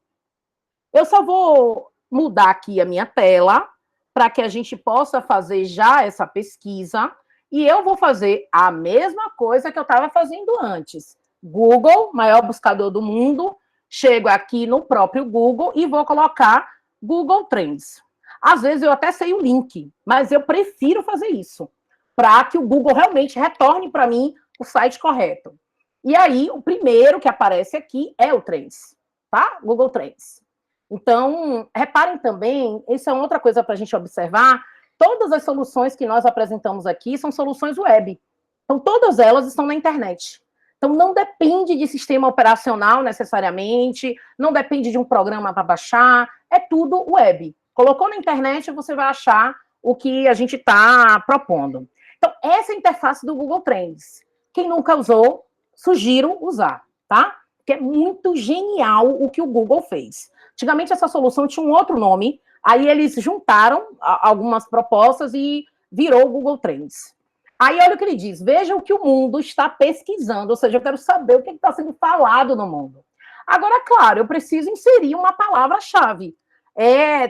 Eu só vou mudar aqui a minha tela para que a gente possa fazer já essa pesquisa. E eu vou fazer a mesma coisa que eu estava fazendo antes. Google, maior buscador do mundo. Chego aqui no próprio Google e vou colocar Google Trends. Às vezes eu até sei o link, mas eu prefiro fazer isso, para que o Google realmente retorne para mim o site correto. E aí, o primeiro que aparece aqui é o Trends, tá? Google Trends. Então, reparem também, isso é outra coisa para a gente observar, todas as soluções que nós apresentamos aqui são soluções web. Então, todas elas estão na internet. Então, não depende de sistema operacional, necessariamente, não depende de um programa para baixar, é tudo web. Colocou na internet, você vai achar o que a gente está propondo. Então, essa é a interface do Google Trends. Quem nunca usou, sugiro usar, tá? Porque é muito genial o que o Google fez. Antigamente, essa solução tinha um outro nome, aí eles juntaram algumas propostas e virou o Google Trends. Aí, olha o que ele diz, veja o que o mundo está pesquisando, ou seja, eu quero saber o que está sendo falado no mundo. Agora, claro, eu preciso inserir uma palavra-chave.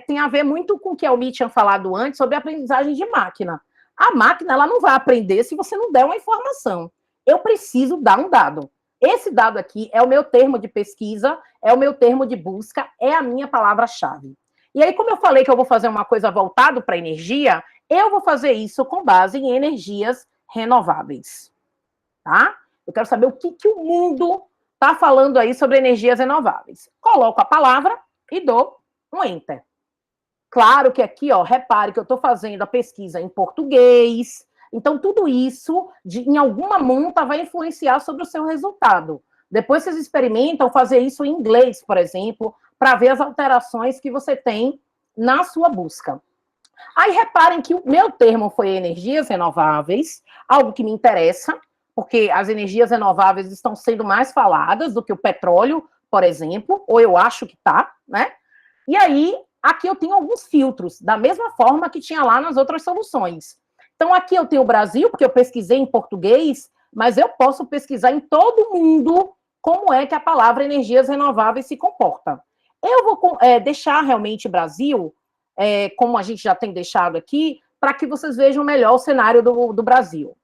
Tem a ver muito com o que a Almi tinha falado antes sobre a aprendizagem de máquina. A máquina, ela não vai aprender se você não der uma informação. Eu preciso dar um dado. Esse dado aqui é o meu termo de pesquisa, é o meu termo de busca, é a minha palavra-chave. E aí, como eu falei que eu vou fazer uma coisa voltada para energia, eu vou fazer isso com base em energias renováveis. Tá? Eu quero saber o que o mundo está falando aí sobre energias renováveis. Coloco a palavra e dou um Enter. Claro que aqui, ó, repare que eu estou fazendo a pesquisa em português. Então, tudo isso, em alguma monta, vai influenciar sobre o seu resultado. Depois vocês experimentam fazer isso em inglês, por exemplo, para ver as alterações que você tem na sua busca. Aí, reparem que o meu termo foi energias renováveis, algo que me interessa, porque as energias renováveis estão sendo mais faladas do que o petróleo, por exemplo, ou eu acho que está, né? E aí, aqui eu tenho alguns filtros, da mesma forma que tinha lá nas outras soluções. Então, aqui eu tenho o Brasil, porque eu pesquisei em português, mas eu posso pesquisar em todo mundo como é que a palavra energias renováveis se comporta. Eu vou deixar realmente Brasil, como a gente já tem deixado aqui, para que vocês vejam melhor o cenário do Brasil.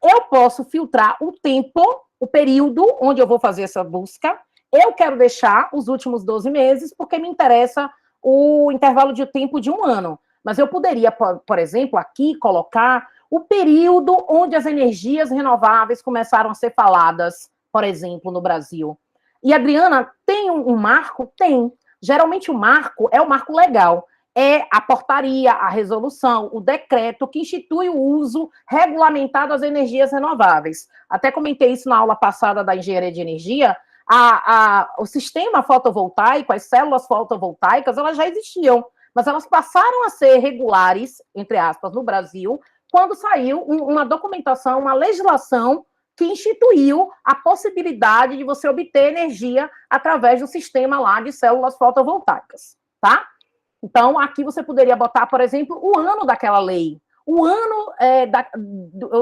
Eu posso filtrar o tempo, o período onde eu vou fazer essa busca. Eu quero deixar os últimos 12 meses, porque me interessa o intervalo de tempo de um ano. Mas eu poderia, por exemplo, aqui colocar o período onde as energias renováveis começaram a ser faladas, por exemplo, no Brasil. E, Adriana, tem um marco? Tem. Geralmente o marco é o marco legal. É a portaria, a resolução, o decreto que institui o uso regulamentado das energias renováveis. Até comentei isso na aula passada da engenharia de energia. O sistema fotovoltaico, as células fotovoltaicas, elas já existiam, mas elas passaram a ser regulares, entre aspas, no Brasil, quando saiu uma documentação, uma legislação que instituiu a possibilidade de você obter energia através do sistema lá de células fotovoltaicas, tá? Então, aqui você poderia botar, por exemplo, o ano daquela lei, o ano,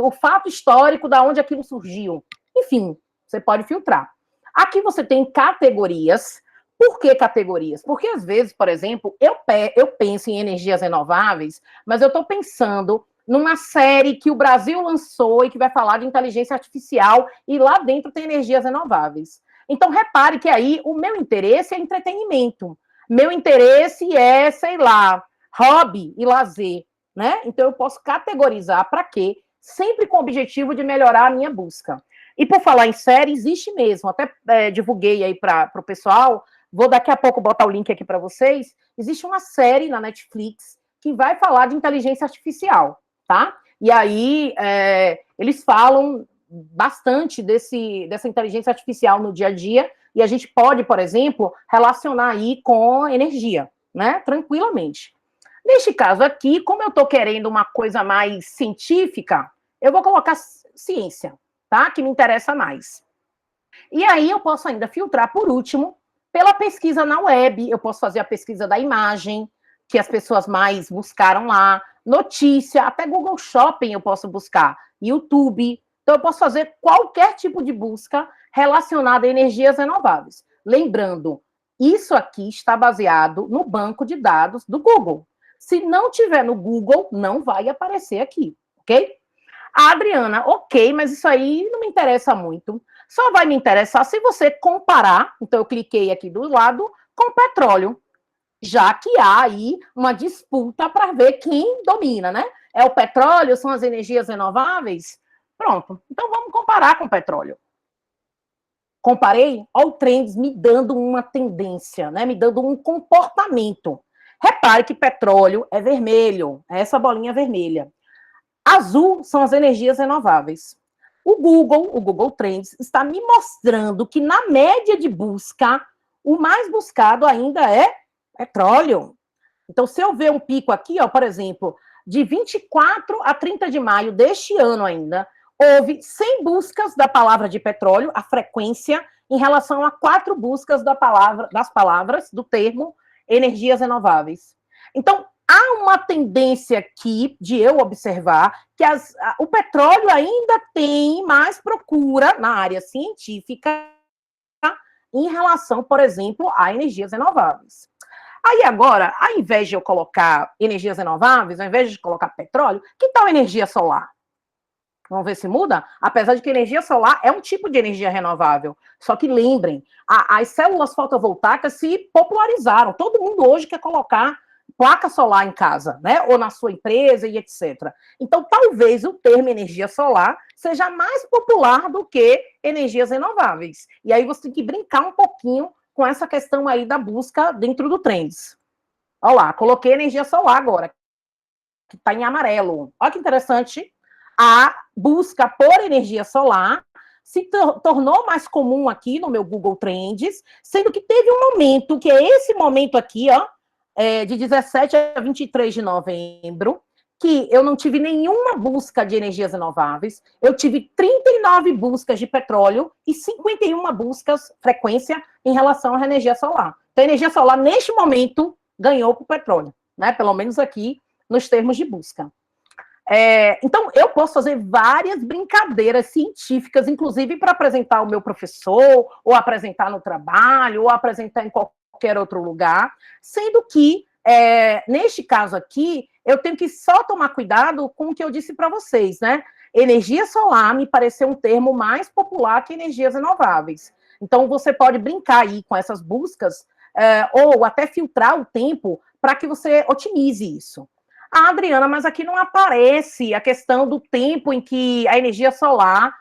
o fato histórico da onde aquilo surgiu. Enfim, você pode filtrar. Aqui você tem categorias. Por que categorias? Porque, às vezes, por exemplo, eu penso em energias renováveis, mas eu estou pensando numa série que o Brasil lançou e que vai falar de inteligência artificial, e lá dentro tem energias renováveis. Então, repare que aí o meu interesse é entretenimento. Meu interesse é, sei lá, hobby e lazer, né? Então, eu posso categorizar para quê? Sempre com o objetivo de melhorar a minha busca. E por falar em série, existe mesmo. Até divulguei aí para o pessoal. Vou daqui a pouco botar o link aqui para vocês. Existe uma série na Netflix que vai falar de inteligência artificial, tá? E aí, eles falam bastante dessa inteligência artificial no dia a dia, e a gente pode, por exemplo, relacionar aí com energia, né? Tranquilamente. Neste caso aqui, como eu estou querendo uma coisa mais científica, eu vou colocar ciência, tá? Que me interessa mais. E aí eu posso ainda filtrar, por último, pela pesquisa na web. Eu posso fazer a pesquisa da imagem, que as pessoas mais buscaram lá, notícia, até Google Shopping eu posso buscar, YouTube. Então, eu posso fazer qualquer tipo de busca relacionada a energias renováveis. Lembrando, isso aqui está baseado no banco de dados do Google. Se não tiver no Google, não vai aparecer aqui, ok? A Adriana, ok, mas isso aí não me interessa muito. Só vai me interessar se você comparar, então eu cliquei aqui do lado, com petróleo, já que há aí uma disputa para ver quem domina, né? É o petróleo, são as energias renováveis? Pronto, então vamos comparar com o petróleo. Comparei, olha o Trends me dando uma tendência, né? Me dando um comportamento. Repare que petróleo é vermelho, é essa bolinha vermelha. Azul são as energias renováveis. O Google Trends, está me mostrando que na média de busca, o mais buscado ainda é petróleo. Então, se eu ver um pico aqui, ó, por exemplo, de 24 a 30 de maio deste ano ainda, houve 100 buscas da palavra de petróleo, a frequência, em relação a 4 buscas das palavras, do termo energias renováveis. Então, há uma tendência aqui de eu observar que o petróleo ainda tem mais procura na área científica em relação, por exemplo, a energias renováveis. Aí agora, ao invés de eu colocar energias renováveis, ao invés de colocar petróleo, que tal energia solar? Vamos ver se muda? Apesar de que energia solar é um tipo de energia renovável. Só que lembrem, as células fotovoltaicas se popularizaram. Todo mundo hoje quer colocar placa solar em casa, né? Ou na sua empresa e etc. Então, talvez o termo energia solar seja mais popular do que energias renováveis. E aí você tem que brincar um pouquinho com essa questão aí da busca dentro do Trends. Olha lá, coloquei energia solar agora, que está em amarelo. Olha que interessante. A busca por energia solar se tornou mais comum aqui no meu Google Trends, sendo que teve um momento, que é esse momento aqui, ó, de 17 a 23 de novembro, que eu não tive nenhuma busca de energias renováveis, eu tive 39 buscas de petróleo e 51 buscas, frequência, em relação à energia solar. Então, a energia solar, neste momento, ganhou para o petróleo, né? Pelo menos aqui, nos termos de busca. Então, eu posso fazer várias brincadeiras científicas, inclusive para apresentar o meu professor, ou apresentar no trabalho, ou apresentar em qualquer outro lugar, sendo que, neste caso aqui, eu tenho que só tomar cuidado com o que eu disse para vocês, né? Energia solar me pareceu um termo mais popular que energias renováveis. Então, você pode brincar aí com essas buscas, ou até filtrar o tempo para que você otimize isso. Ah, Adriana, mas aqui não aparece a questão do tempo em que a energia solar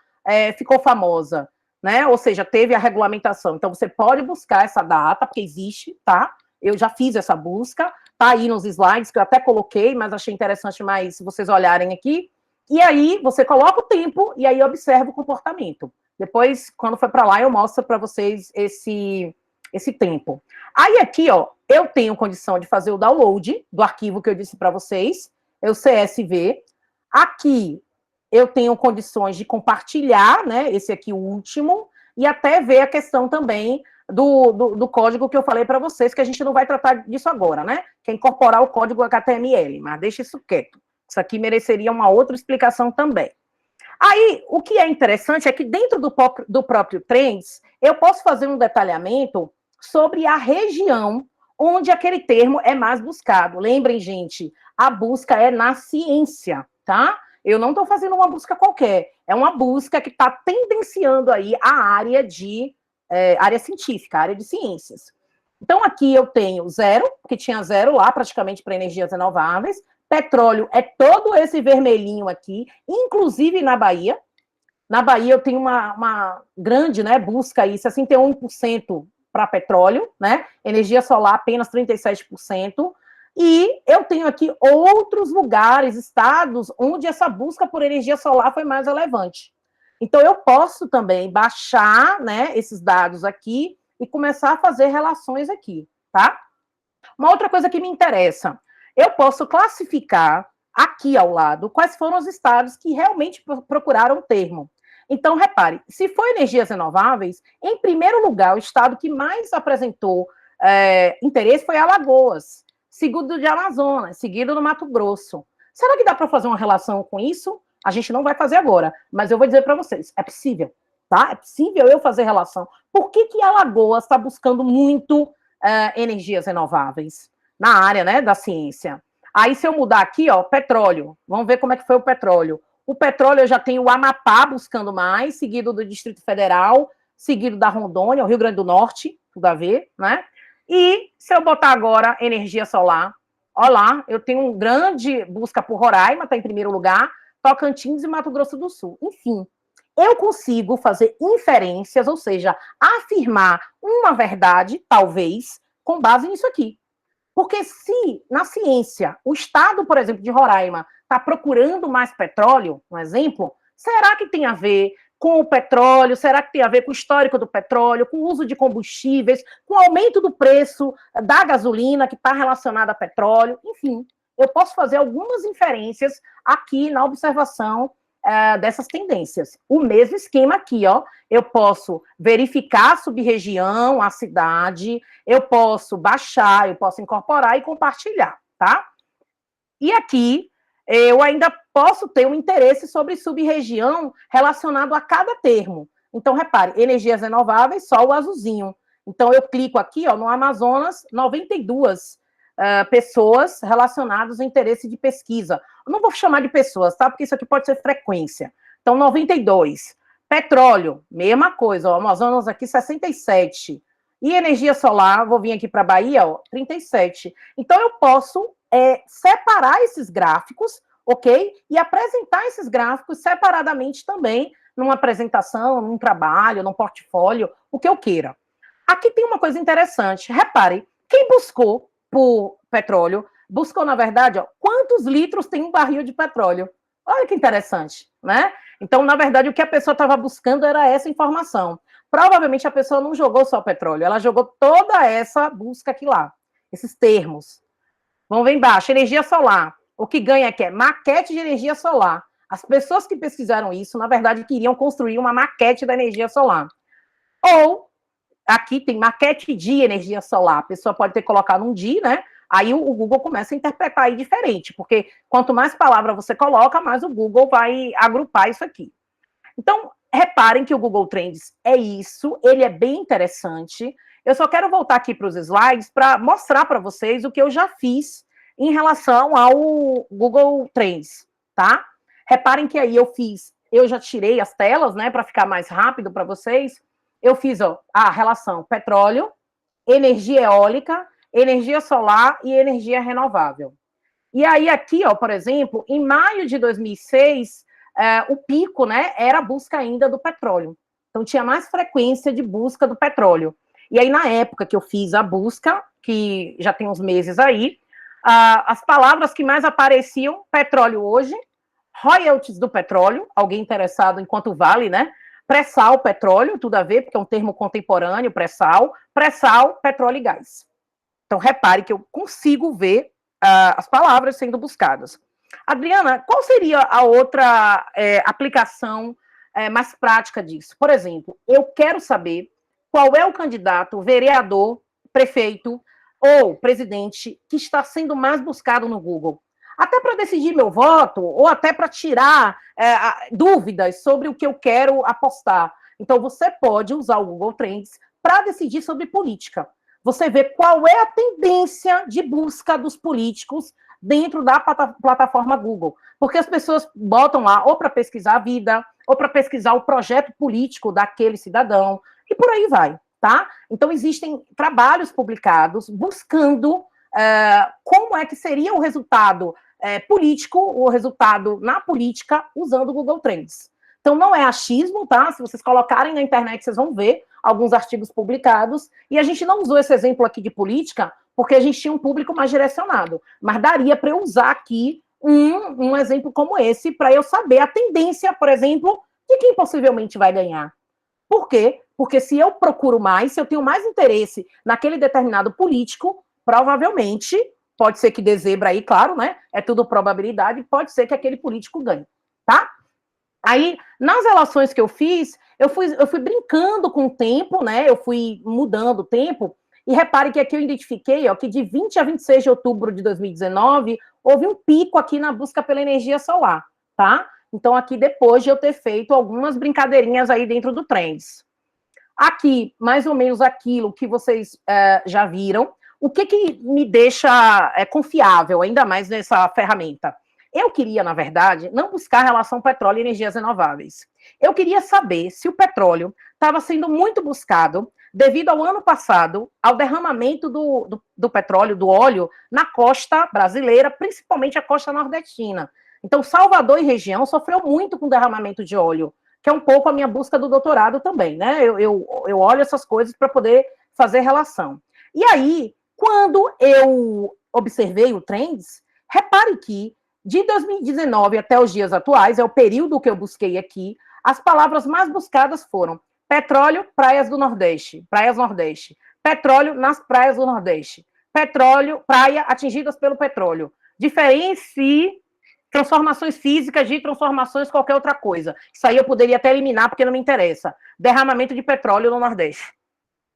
ficou famosa, né? Ou seja, teve a regulamentação. Então, você pode buscar essa data, porque existe, tá? Eu já fiz essa busca, tá aí nos slides, que eu até coloquei, mas achei interessante mais se vocês olharem aqui. E aí, você coloca o tempo e aí observa o comportamento. Depois, quando for para lá, eu mostro para vocês esse tempo. Aí aqui, ó, eu tenho condição de fazer o download do arquivo que eu disse para vocês, é o CSV. Aqui eu tenho condições de compartilhar, né, esse aqui o último, e até ver a questão também do código que eu falei para vocês, que a gente não vai tratar disso agora, né, que é incorporar o código HTML, mas deixa isso quieto. Isso aqui mereceria uma outra explicação também. Aí, o que é interessante é que dentro do próprio Trends, eu posso fazer um detalhamento sobre a região onde aquele termo é mais buscado. Lembrem, gente, a busca é na ciência, tá? Eu não estou fazendo uma busca qualquer, é uma busca que está tendenciando aí a área área científica, área de ciências. Então, aqui eu tenho 0, porque tinha 0 lá, praticamente para energias renováveis. Petróleo é todo esse vermelhinho aqui, inclusive na Bahia. Na Bahia eu tenho uma grande, né, busca aí, 61% para petróleo, né? Energia solar apenas 37%. E eu tenho aqui outros lugares, estados, onde essa busca por energia solar foi mais relevante. Então, eu posso também baixar, né, esses dados aqui e começar a fazer relações aqui, tá? Uma outra coisa que me interessa, eu posso classificar aqui ao lado quais foram os estados que realmente procuraram o termo. Então, repare, se for energias renováveis, em primeiro lugar, o estado que mais apresentou interesse foi Alagoas, seguido de Amazonas, seguido do Mato Grosso. Será que dá para fazer uma relação com isso? A gente não vai fazer agora, mas eu vou dizer para vocês, é possível, tá? É possível eu fazer relação. Por que Alagoas está buscando muito energias renováveis na área, né, da ciência? Aí, se eu mudar aqui, ó, petróleo, vamos ver como é que foi o petróleo. O petróleo eu já tenho o Amapá buscando mais, seguido do Distrito Federal, seguido da Rondônia, o Rio Grande do Norte, tudo a ver, né? E se eu botar agora energia solar, olha lá, eu tenho uma grande busca por Roraima, está em primeiro lugar, Tocantins e Mato Grosso do Sul. Enfim, eu consigo fazer inferências, ou seja, afirmar uma verdade, talvez, com base nisso aqui. Porque se, na ciência, o estado, por exemplo, de Roraima está procurando mais petróleo, um exemplo, será que tem a ver com o petróleo? Será que tem a ver com o histórico do petróleo, com o uso de combustíveis, com o aumento do preço da gasolina que está relacionado a petróleo? Enfim, eu posso fazer algumas inferências aqui na observação dessas tendências. O mesmo esquema aqui, ó, eu posso verificar a sub-região, a cidade, eu posso baixar, eu posso incorporar e compartilhar, tá? E aqui, eu ainda posso ter um interesse sobre sub-região relacionado a cada termo. Então, repare, energias renováveis, só o azulzinho. Então, eu clico aqui, ó, no Amazonas, 92 pessoas relacionadas ao interesse de pesquisa. Eu não vou chamar de pessoas, tá? Porque isso aqui pode ser frequência. Então, 92. Petróleo, mesma coisa, ó, Amazonas aqui, 67. E energia solar, vou vir aqui para a Bahia, ó, 37. Então, eu posso separar esses gráficos, ok? E apresentar esses gráficos separadamente também, numa apresentação, num trabalho, num portfólio, o que eu queira. Aqui tem uma coisa interessante. Repare, quem buscou por petróleo, buscou, na verdade, ó, quantos litros tem um barril de petróleo. Olha que interessante, né? Então, na verdade, o que a pessoa estava buscando era essa informação. Provavelmente a pessoa não jogou só petróleo, ela jogou toda essa busca aqui lá, esses termos. Vamos ver embaixo, energia solar. O que ganha aqui é maquete de energia solar. As pessoas que pesquisaram isso, na verdade, queriam construir uma maquete da energia solar. Ou aqui tem maquete de energia solar. A pessoa pode ter colocado um de, né? Aí o Google começa a interpretar aí diferente, porque quanto mais palavra você coloca, mais o Google vai agrupar isso aqui. Então, reparem que o Google Trends é isso, ele é bem interessante. Eu só quero voltar aqui para os slides para mostrar para vocês o que eu já fiz em relação ao Google Trends, tá? Reparem que aí eu já tirei as telas, né, para ficar mais rápido para vocês. Eu fiz, ó, a relação petróleo, energia eólica, energia solar e energia renovável. E aí aqui, ó, por exemplo, em maio de 2006, o pico, né, era a busca ainda do petróleo. Então tinha mais frequência de busca do petróleo. E aí na época que eu fiz a busca, que já tem uns meses aí, as palavras que mais apareciam, petróleo hoje, royalties do petróleo, alguém interessado em quanto vale, né? Pré-sal, petróleo, tudo a ver, porque é um termo contemporâneo, pré-sal, petróleo e gás. Então, repare que eu consigo ver as palavras sendo buscadas. Adriana, qual seria a outra aplicação mais prática disso? Por exemplo, eu quero saber qual é o candidato, vereador, prefeito ou presidente que está sendo mais buscado no Google. Até para decidir meu voto, ou até para tirar dúvidas sobre o que eu quero apostar. Então, você pode usar o Google Trends para decidir sobre política. Você vê qual é a tendência de busca dos políticos dentro da plataforma Google. Porque as pessoas botam lá ou para pesquisar a vida, ou para pesquisar o projeto político daquele cidadão, e por aí vai, tá? Então, existem trabalhos publicados buscando como é que seria o resultado político, o resultado na política, usando o Google Trends. Então, não é achismo, tá? Se vocês colocarem na internet, vocês vão ver alguns artigos publicados, e a gente não usou esse exemplo aqui de política, porque a gente tinha um público mais direcionado, mas daria para eu usar aqui um exemplo como esse, para eu saber a tendência, por exemplo, de quem possivelmente vai ganhar. Por quê? Porque se eu procuro mais, se eu tenho mais interesse naquele determinado político, provavelmente, pode ser que dê zebra aí, claro, né? É tudo probabilidade, pode ser que aquele político ganhe, tá? Aí, nas relações que eu fiz, eu fui brincando com o tempo, né? Eu fui mudando o tempo, e repare que aqui eu identifiquei, ó, que de 20 a 26 de outubro de 2019, houve um pico aqui na busca pela energia solar, tá? Então, aqui depois de eu ter feito algumas brincadeirinhas aí dentro do Trends. Aqui, mais ou menos aquilo que vocês já viram. O que me deixa confiável, ainda mais nessa ferramenta? Eu queria, na verdade, não buscar relação petróleo e energias renováveis. Eu queria saber se o petróleo estava sendo muito buscado devido ao ano passado, ao derramamento do petróleo, do óleo, na costa brasileira, principalmente a costa nordestina. Então, Salvador e região sofreu muito com o derramamento de óleo, que é um pouco a minha busca do doutorado também, né? Eu olho essas coisas para poder fazer relação. E aí, quando eu observei o Trends, repare que de 2019 até os dias atuais, é o período que eu busquei aqui, as palavras mais buscadas foram petróleo, praias do Nordeste, praias Nordeste, petróleo nas praias do Nordeste, petróleo, praia atingidas pelo petróleo, diferencie transformações físicas de transformações qualquer outra coisa. Isso aí eu poderia até eliminar, porque não me interessa. Derramamento de petróleo no Nordeste.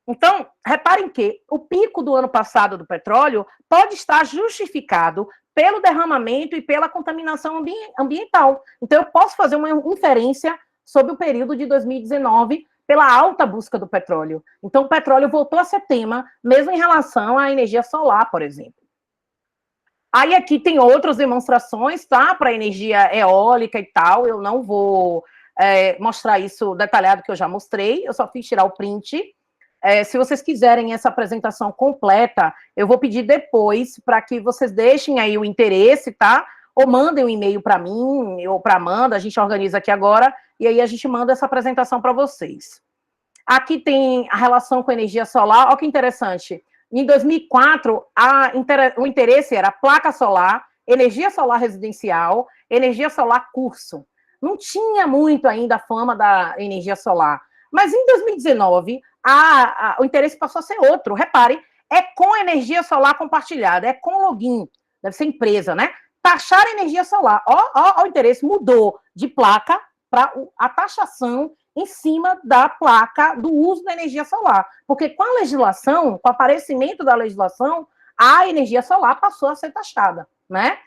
Então, reparem que o pico do ano passado do petróleo pode estar justificado pelo derramamento e pela contaminação ambiental. Então, eu posso fazer uma inferência sobre o período de 2019 pela alta busca do petróleo. Então, o petróleo voltou a ser tema, mesmo em relação à energia solar, por exemplo. Aí aqui tem outras demonstrações, tá? Para energia eólica e tal. Eu não vou mostrar isso detalhado, que eu já mostrei. Eu só fiz tirar o print. Se vocês quiserem essa apresentação completa, eu vou pedir depois para que vocês deixem aí o interesse, tá? Ou mandem um e-mail para mim ou para Amanda. A gente organiza aqui agora e aí a gente manda essa apresentação para vocês. Aqui tem a relação com a energia solar. Olha que interessante. Em 2004, o interesse era placa solar, energia solar residencial, energia solar curso. Não tinha muito ainda a fama da energia solar. Mas em 2019, o interesse passou a ser outro. Repare, é com energia solar compartilhada, é com login, deve ser empresa, né? Taxar energia solar. O interesse mudou de placa para a taxação em cima da placa do uso da energia solar. Porque com a legislação, com o aparecimento da legislação, a energia solar passou a ser taxada, né?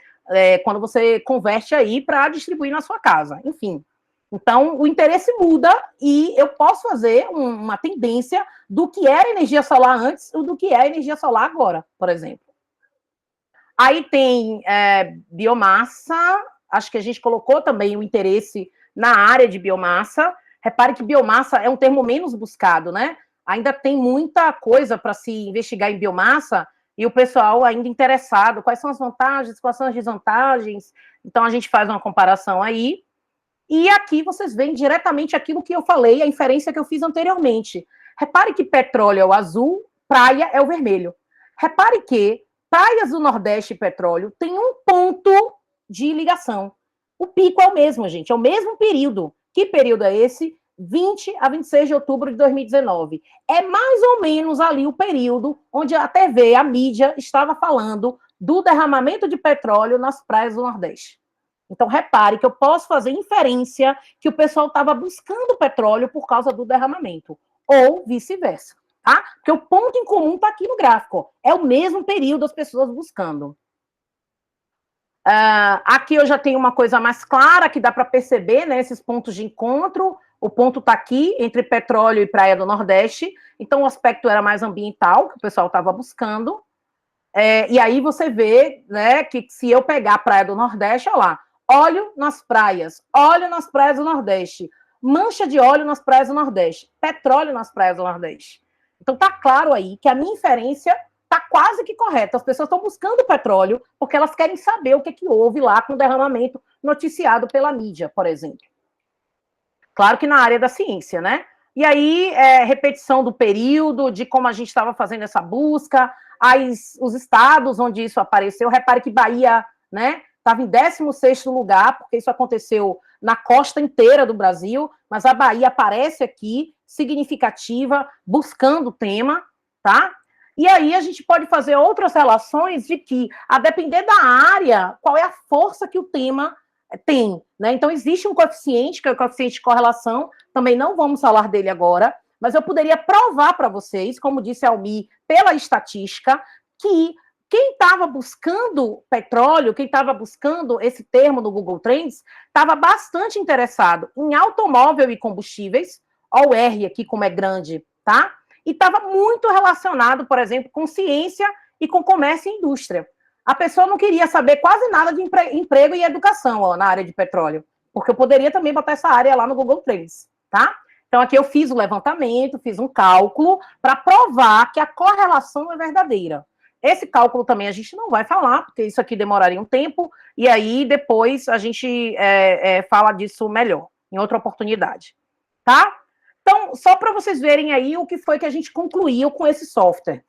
Quando você converte aí para distribuir na sua casa, enfim. Então, o interesse muda e eu posso fazer uma tendência do que era energia solar antes e do que é energia solar agora, por exemplo. Aí tem biomassa, acho que a gente colocou também o interesse na área de biomassa. Repare que biomassa é um termo menos buscado, né? Ainda tem muita coisa para se investigar em biomassa e o pessoal ainda interessado. Quais são as vantagens, quais são as desvantagens? Então, a gente faz uma comparação aí. E aqui vocês veem diretamente aquilo que eu falei, a inferência que eu fiz anteriormente. Repare que petróleo é o azul, praia é o vermelho. Repare que praias do Nordeste e petróleo têm um ponto de ligação. O pico é o mesmo, gente, é o mesmo período. Que período é esse? 20 a 26 de outubro de 2019. É mais ou menos ali o período onde a TV, a mídia, estava falando do derramamento de petróleo nas praias do Nordeste. Então, repare que eu posso fazer inferência que o pessoal estava buscando petróleo por causa do derramamento, ou vice-versa, tá? Porque o ponto em comum está aqui no gráfico. É o mesmo período as pessoas buscando. Aqui eu já tenho uma coisa mais clara que dá para perceber, né, esses pontos de encontro. O ponto está aqui, entre petróleo e praia do Nordeste. Então, o aspecto era mais ambiental, que o pessoal estava buscando. E aí você vê, né, que se eu pegar a praia do Nordeste, olha lá, óleo nas praias do Nordeste, mancha de óleo nas praias do Nordeste, petróleo nas praias do Nordeste. Então, está claro aí que a minha inferência está quase que correta. As pessoas estão buscando petróleo porque elas querem saber o que houve lá com o derramamento noticiado pela mídia, por exemplo. Claro que na área da ciência, né? E aí, repetição do período, de como a gente estava fazendo essa busca, os estados onde isso apareceu. Repare que Bahia, né, estava em 16º lugar, porque isso aconteceu na costa inteira do Brasil, mas a Bahia aparece aqui, significativa, buscando o tema, tá? E aí a gente pode fazer outras relações de que, a depender da área, qual é a força que o tema tem, né? Então, existe um coeficiente, que é o coeficiente de correlação, também não vamos falar dele agora, mas eu poderia provar para vocês, como disse a Almi, pela estatística, que quem estava buscando petróleo, quem estava buscando esse termo no Google Trends, estava bastante interessado em automóvel e combustíveis, olha o R aqui como é grande, tá? E estava muito relacionado, por exemplo, com ciência e com comércio e indústria. A pessoa não queria saber quase nada de emprego e educação, ó, na área de petróleo, porque eu poderia também botar essa área lá no Google Trends, tá? Então, aqui eu fiz o levantamento, fiz um cálculo para provar que a correlação é verdadeira. Esse cálculo também a gente não vai falar, porque isso aqui demoraria um tempo, e aí depois a gente fala disso melhor, em outra oportunidade, tá? Então, só para vocês verem aí o que foi que a gente concluiu com esse software.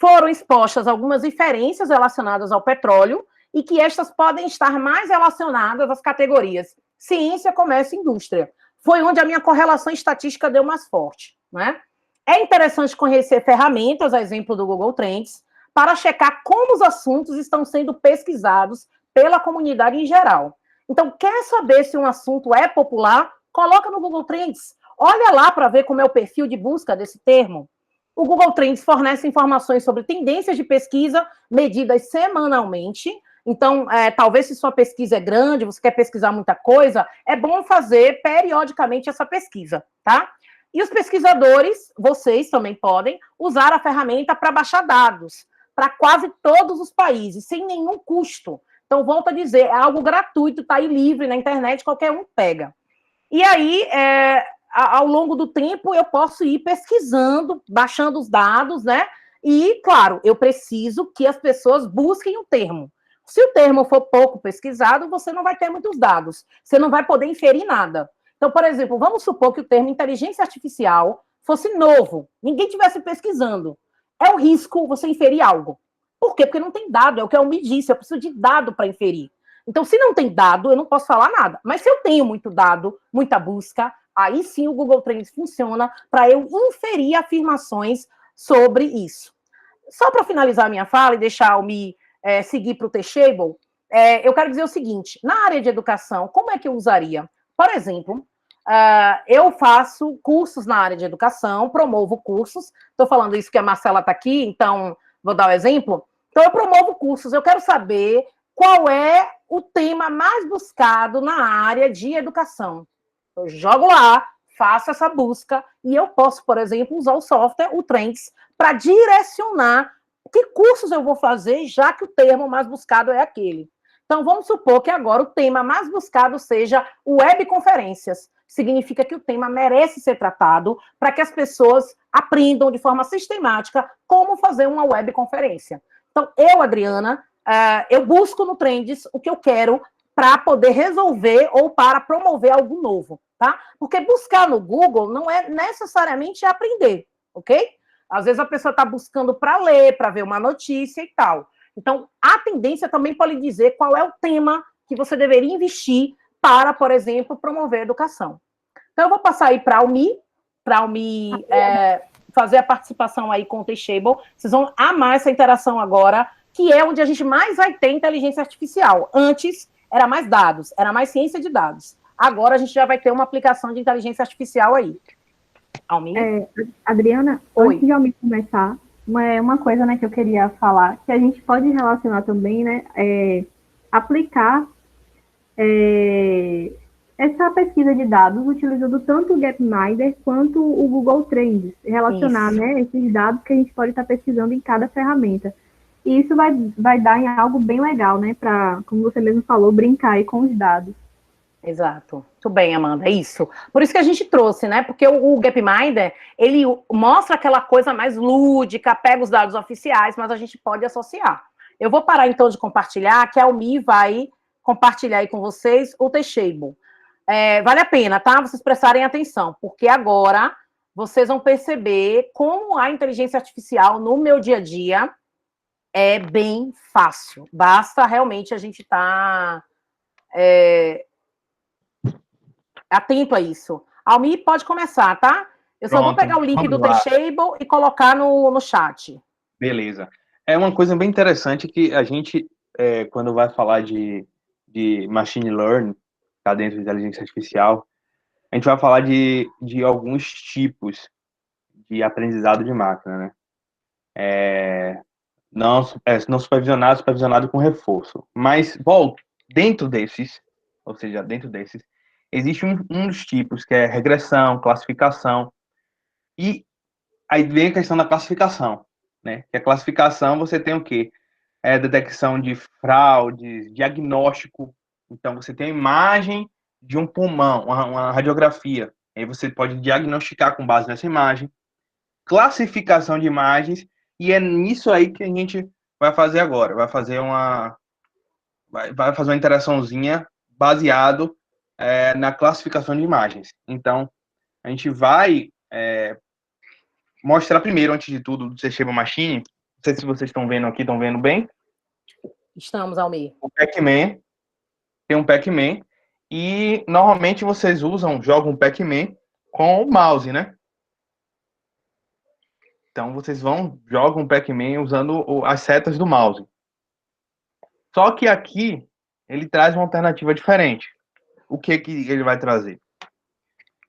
Foram expostas algumas inferências relacionadas ao petróleo e que estas podem estar mais relacionadas às categorias ciência, comércio e indústria. Foi onde a minha correlação estatística deu mais forte, né? É interessante conhecer ferramentas, a exemplo do Google Trends. para checar como os assuntos estão sendo pesquisados pela comunidade em geral. Então, quer saber se um assunto é popular? Coloca no Google Trends. Olha lá para ver como é o perfil de busca desse termo. O Google Trends fornece informações sobre tendências de pesquisa medidas semanalmente. Então, talvez se sua pesquisa é grande, você quer pesquisar muita coisa, é bom fazer periodicamente essa pesquisa, tá? E os pesquisadores, vocês também podem usar a ferramenta para baixar dados para quase todos os países, sem nenhum custo. Então, volto a dizer, é algo gratuito, está aí livre na internet, qualquer um pega. E aí, ao longo do tempo, eu posso ir pesquisando, baixando os dados, né? E, claro, eu preciso que as pessoas busquem o termo. Se o termo for pouco pesquisado, você não vai ter muitos dados. Você não vai poder inferir nada. Então, por exemplo, vamos supor que o termo inteligência artificial fosse novo, ninguém estivesse pesquisando. É um risco você inferir algo. Por quê? Porque não tem dado, é o que eu me disse, eu preciso de dado para inferir. Então, se não tem dado, eu não posso falar nada. Mas se eu tenho muito dado, muita busca, aí sim o Google Trends funciona para eu inferir afirmações sobre isso. Só para finalizar a minha fala e deixar eu me seguir para o Teachable, eu quero dizer o seguinte, na área de educação, como é que eu usaria? Por exemplo, eu faço cursos na área de educação, promovo cursos, estou falando isso que a Marcela está aqui, então vou dar um exemplo. Então, eu promovo cursos, eu quero saber qual é o tema mais buscado na área de educação. Eu jogo lá, faço essa busca e eu posso, por exemplo, usar o software, o Trends, para direcionar que cursos eu vou fazer, já que o termo mais buscado é aquele. Então, vamos supor que agora o tema mais buscado seja webconferências. Significa que o tema merece ser tratado para que as pessoas aprendam de forma sistemática como fazer uma webconferência. Então, eu, Adriana, eu busco no Trends o que eu quero para poder resolver ou para promover algo novo, tá? Porque buscar no Google não é necessariamente aprender, ok? Às vezes a pessoa está buscando para ler, para ver uma notícia e tal. Então, a tendência também pode dizer qual é o tema que você deveria investir para, por exemplo, promover a educação. Então, eu vou passar aí para a Almi fazer a participação aí com o Teachable. Vocês vão amar essa interação agora, que é onde a gente mais vai ter inteligência artificial. Antes, era mais dados, era mais ciência de dados. Agora, a gente já vai ter uma aplicação de inteligência artificial aí. Almi? Adriana, Oi. Antes de Almi começar, uma coisa, né, que eu queria falar, que a gente pode relacionar também, né, aplicar essa pesquisa de dados utilizando tanto o Gapminder quanto o Google Trends, relacionar, né, esses dados que a gente pode estar pesquisando em cada ferramenta. E isso vai dar em algo bem legal, né, para, como você mesmo falou, brincar aí com os dados. Exato. Muito bem, Amanda, é isso. Por isso que a gente trouxe, né? Porque o Gapminder, ele mostra aquela coisa mais lúdica, pega os dados oficiais, mas a gente pode associar. Eu vou parar, então, de compartilhar, que a Almi vai compartilhar aí com vocês o Teachable. Vale a pena, tá? Vocês prestarem atenção, porque agora vocês vão perceber como a inteligência artificial no meu dia a dia é bem fácil. Basta realmente a gente estar atento a isso. Almi, pode começar, tá? Eu só vou pegar o link do Teachable e colocar no chat. Beleza. É uma coisa bem interessante que a gente, quando vai falar de machine learning, tá dentro de inteligência artificial, a gente vai falar de alguns tipos de aprendizado de máquina, né? Não supervisionado, supervisionado com reforço. Mas, dentro desses, existe um dos tipos, que é regressão, classificação, e aí vem a questão da classificação, né? Que a classificação, você tem o quê? Detecção de fraudes, diagnóstico. Então, você tem a imagem de um pulmão, uma radiografia. Aí você pode diagnosticar com base nessa imagem. Classificação de imagens, e é nisso aí que a gente vai fazer agora. Vai fazer uma interaçãozinha baseado na classificação de imagens. Então, a gente vai mostrar primeiro, antes de tudo, do Teachable Machine. Não sei se vocês estão vendo aqui, estão vendo bem? Estamos, Almi. O Pac-Man. Tem um Pac-Man. E, normalmente, vocês jogam o Pac-Man com o mouse, né? Então, vocês jogam o Pac-Man usando as setas do mouse. Só que aqui, ele traz uma alternativa diferente. O que ele vai trazer?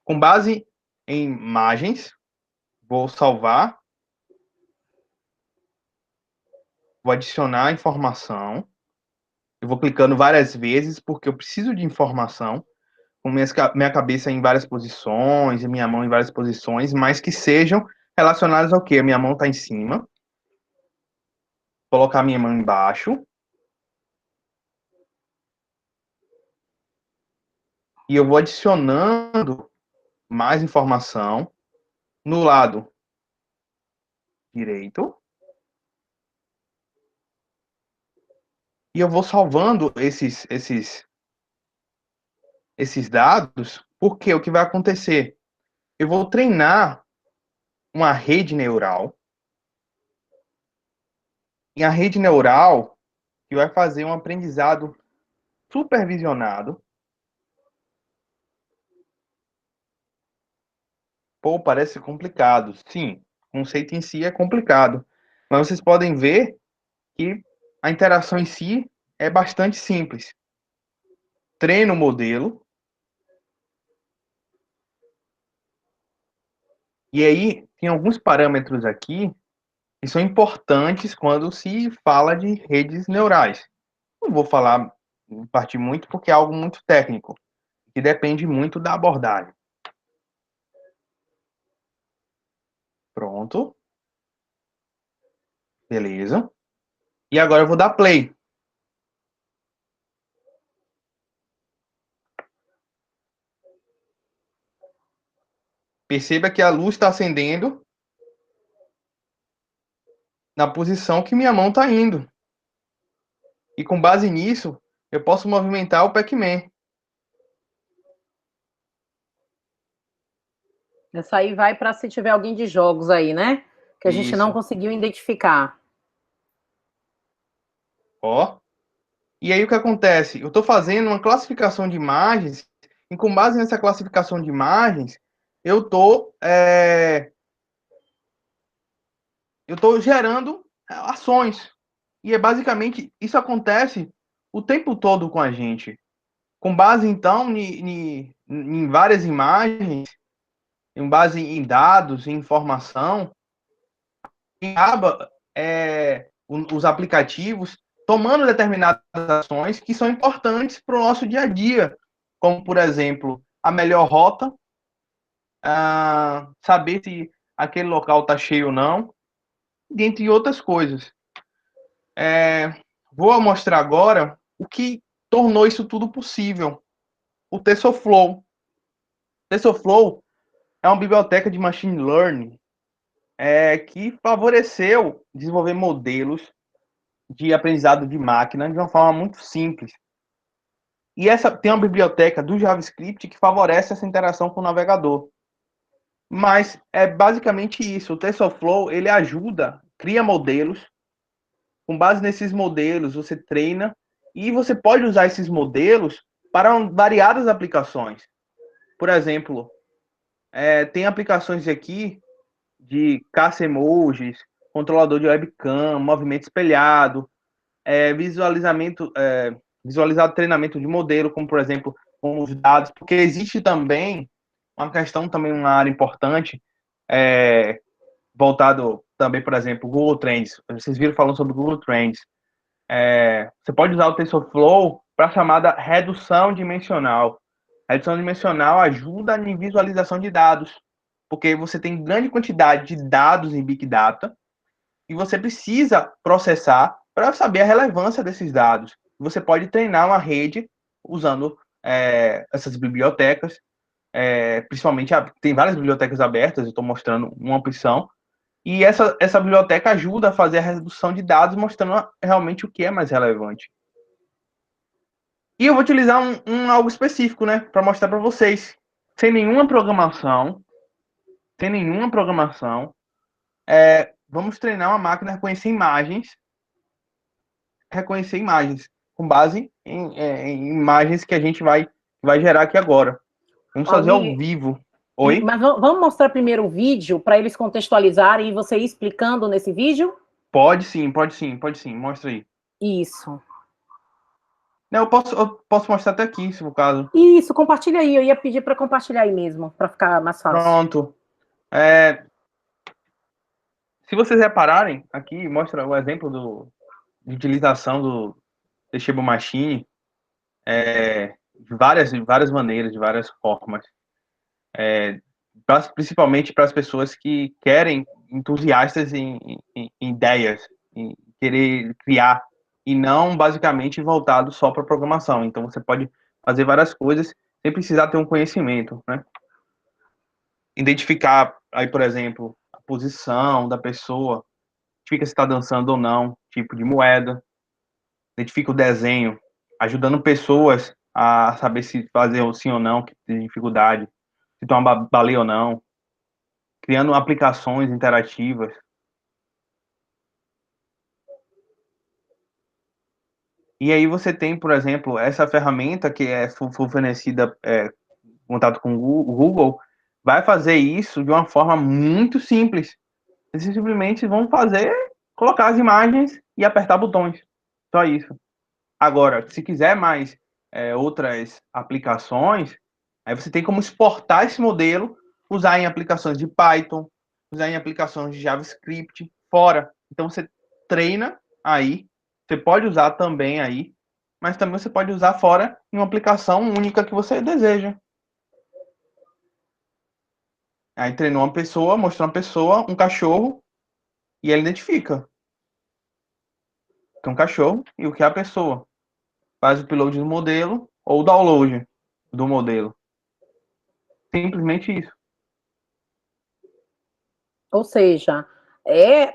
Com base em imagens, vou salvar, vou adicionar informação, eu vou clicando várias vezes, porque eu preciso de informação, com minha cabeça em várias posições, e minha mão em várias posições, mas que sejam relacionadas ao quê? A minha mão está em cima, colocar a minha mão embaixo, e eu vou adicionando mais informação no lado direito, e eu vou salvando esses dados, porque o que vai acontecer? Eu vou treinar uma rede neural, e a rede neural que vai fazer um aprendizado supervisionado. Pô, parece complicado. Sim, o conceito em si é complicado, mas vocês podem ver que a interação em si é bastante simples. Treino o modelo, e aí tem alguns parâmetros aqui que são importantes quando se fala de redes neurais. Não vou partir muito porque é algo muito técnico, que depende muito da abordagem. Pronto. Beleza. E agora eu vou dar play. Perceba que a luz está acendendo na posição que minha mão está indo. E com base nisso, eu posso movimentar o Pac-Man. Essa aí vai para se tiver alguém de jogos aí, né? Que a gente não Isso. conseguiu identificar. Ó. E aí o que acontece? Eu estou fazendo uma classificação de imagens e com base nessa classificação de imagens, eu estou gerando ações. E é basicamente, isso acontece o tempo todo com a gente. Com base, então, em várias imagens, em base em dados, em informação, acaba os aplicativos tomando determinadas ações que são importantes para o nosso dia a dia, como, por exemplo, a melhor rota, saber se aquele local está cheio ou não, dentre outras coisas. Vou mostrar agora o que tornou isso tudo possível. O TensorFlow. O TensorFlow é uma biblioteca de machine learning que favoreceu desenvolver modelos de aprendizado de máquina de uma forma muito simples. E essa tem uma biblioteca do JavaScript que favorece essa interação com o navegador. Mas é basicamente isso. O TensorFlow, ele ajuda, cria modelos. Com base nesses modelos, você treina e você pode usar esses modelos para variadas aplicações. Por exemplo, tem aplicações aqui de caça emojis, controlador de webcam, movimento espelhado, visualizar treinamento de modelo, como por exemplo, com os dados, porque existe também uma questão, também uma área importante, voltado também, por exemplo, Google Trends. Vocês viram falando sobre Google Trends. Você pode usar o TensorFlow para a chamada redução dimensional. A redução dimensional ajuda em visualização de dados, porque você tem grande quantidade de dados em Big Data e você precisa processar para saber a relevância desses dados. Você pode treinar uma rede usando essas bibliotecas, principalmente tem várias bibliotecas abertas, eu estou mostrando uma opção, e essa biblioteca ajuda a fazer a redução de dados, mostrando realmente o que é mais relevante. E eu vou utilizar algo específico, né, para mostrar para vocês, sem nenhuma programação, vamos treinar uma máquina a reconhecer imagens, com base em imagens que a gente vai gerar aqui agora. Vamos fazer ao vivo. Oi? Mas vamos mostrar primeiro o vídeo para eles contextualizarem e você ir explicando nesse vídeo? Pode sim, pode sim, pode sim. Mostra aí. Isso. Não, eu posso mostrar até aqui, se for o caso. Isso, compartilha aí. Eu ia pedir para compartilhar aí mesmo, para ficar mais fácil. Pronto. Se vocês repararem, aqui mostra o exemplo de utilização do Teachable Machine de várias maneiras, de várias formas. Principalmente para as pessoas que querem, entusiastas em ideias, em querer criar, e não basicamente voltado só para programação. Então você pode fazer várias coisas sem precisar ter um conhecimento, né? Identificar aí, por exemplo, a posição da pessoa, identifica se está dançando ou não, tipo de moeda, identifica o desenho, ajudando pessoas a saber se fazer sim ou não, que tem dificuldade, se tem uma baleia ou não, criando aplicações interativas. E aí você tem, por exemplo, essa ferramenta que foi fornecida em contato com o Google, vai fazer isso de uma forma muito simples. Eles simplesmente vão colocar as imagens e apertar botões. Só isso. Agora, se quiser mais outras aplicações, aí você tem como exportar esse modelo, usar em aplicações de Python, usar em aplicações de JavaScript, fora. Então você treina aí, você pode usar também aí, mas também você pode usar fora em uma aplicação única que você deseja. Aí treinou uma pessoa, mostrou uma pessoa, um cachorro, e ele identifica que é um cachorro e o que é a pessoa. Faz o upload do modelo ou o download do modelo. Simplesmente isso. Ou seja, é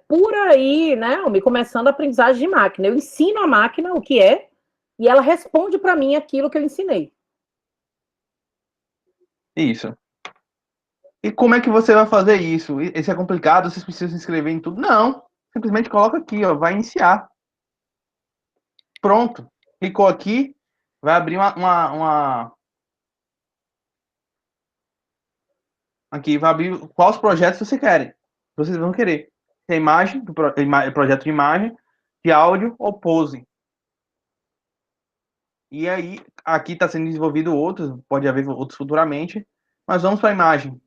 por aí, né? Me começando a aprendizagem de máquina. Eu ensino a máquina o que é e ela responde para mim aquilo que eu ensinei. Isso. E como é que você vai fazer isso? Isso é complicado? Vocês precisam se inscrever em tudo? Não. Simplesmente coloca aqui, ó, vai iniciar. Pronto. Clicou aqui, vai abrir aqui vai abrir quais projetos você querem. Vocês vão querer. Tem imagem, projeto de imagem, de áudio ou pose. E aí, aqui está sendo desenvolvido outros, pode haver outros futuramente, mas vamos para a imagem.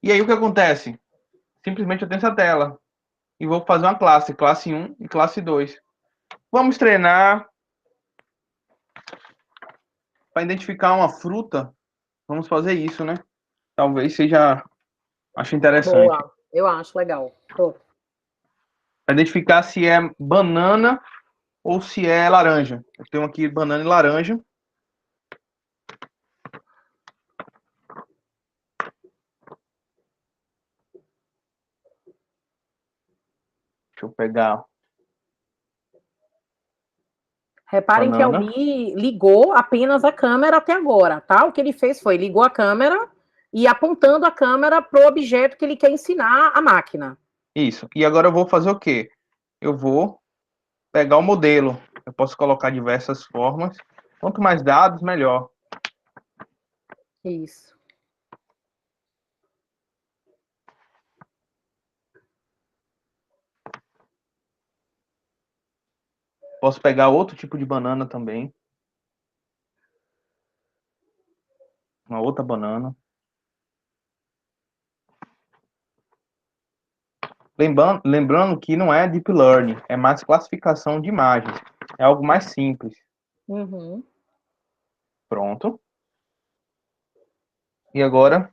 E aí o que acontece? Simplesmente eu tenho essa tela e vou fazer uma classe 1 e classe 2. Vamos treinar para identificar uma fruta. Vamos fazer isso, né? Talvez seja, acho interessante. Boa, eu acho legal. Pronto. Para identificar se é banana ou se é laranja. Eu tenho aqui banana e laranja. Deixa eu pegar Reparem que a banana. Almi ligou apenas a câmera até agora, tá? O que ele fez foi ligou a câmera e apontando a câmera para o objeto que ele quer ensinar a máquina. Isso. E agora eu vou fazer o quê? Eu vou pegar o modelo. Eu posso colocar diversas formas. Quanto mais dados, melhor. Isso. Posso pegar outro tipo de banana também. Uma outra banana. Lembrando que não é deep learning, é mais classificação de imagens. É algo mais simples. Uhum. Pronto. E agora,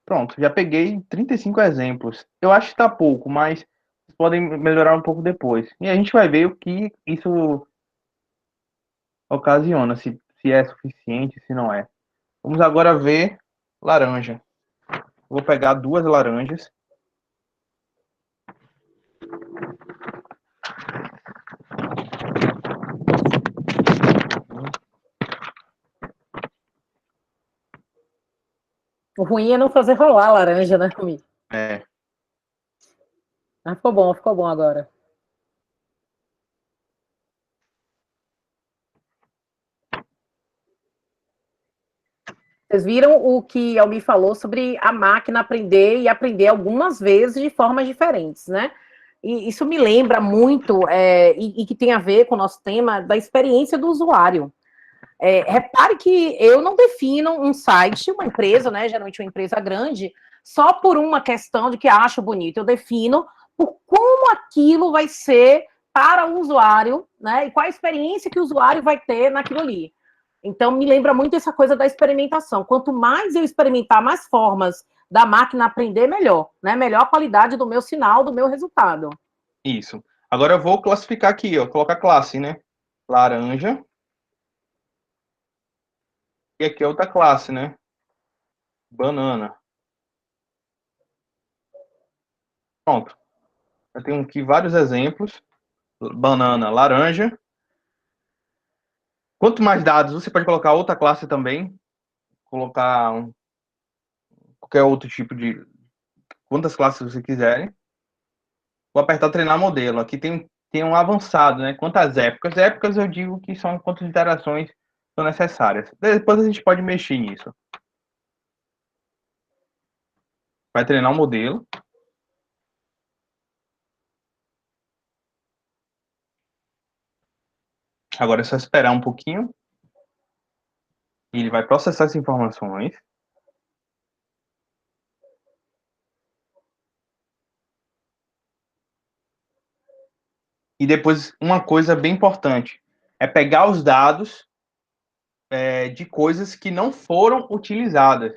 pronto, já peguei 35 exemplos. Eu acho que está pouco, mas podem melhorar um pouco depois. E a gente vai ver o que isso ocasiona, se é suficiente, se não é. Vamos agora ver laranja. Vou pegar duas laranjas. O ruim é não fazer rolar a laranja, né, Almi? É. Mas ficou bom agora. Vocês viram o que a Almi falou sobre a máquina aprender e aprender algumas vezes de formas diferentes, né? E isso me lembra muito, e que tem a ver com o nosso tema da experiência do usuário. Repare que eu não defino um site, uma empresa, né, geralmente uma empresa grande, só por uma questão de que acho bonito. Eu defino por como aquilo vai ser para o usuário, né, e qual a experiência que o usuário vai ter naquilo ali. Então, me lembra muito essa coisa da experimentação. Quanto mais eu experimentar, mais formas da máquina aprender, melhor, né? Melhor a qualidade do meu sinal, do meu resultado. Isso. Agora eu vou classificar aqui, ó, colocar classe, né? Laranja. E aqui é outra classe, né? Banana. Pronto. Eu tenho aqui vários exemplos. Banana, laranja. Quanto mais dados, você pode colocar outra classe também. Colocar qualquer outro tipo de... Quantas classes você quiserem. Vou apertar treinar modelo. Aqui tem um avançado, né? Quantas épocas? Épocas eu digo que são quantas interações são necessárias. Depois a gente pode mexer nisso. Vai treinar o modelo. Agora é só esperar um pouquinho. E ele vai processar essas informações. E depois, uma coisa bem importante, é pegar os dados de coisas que não foram utilizadas.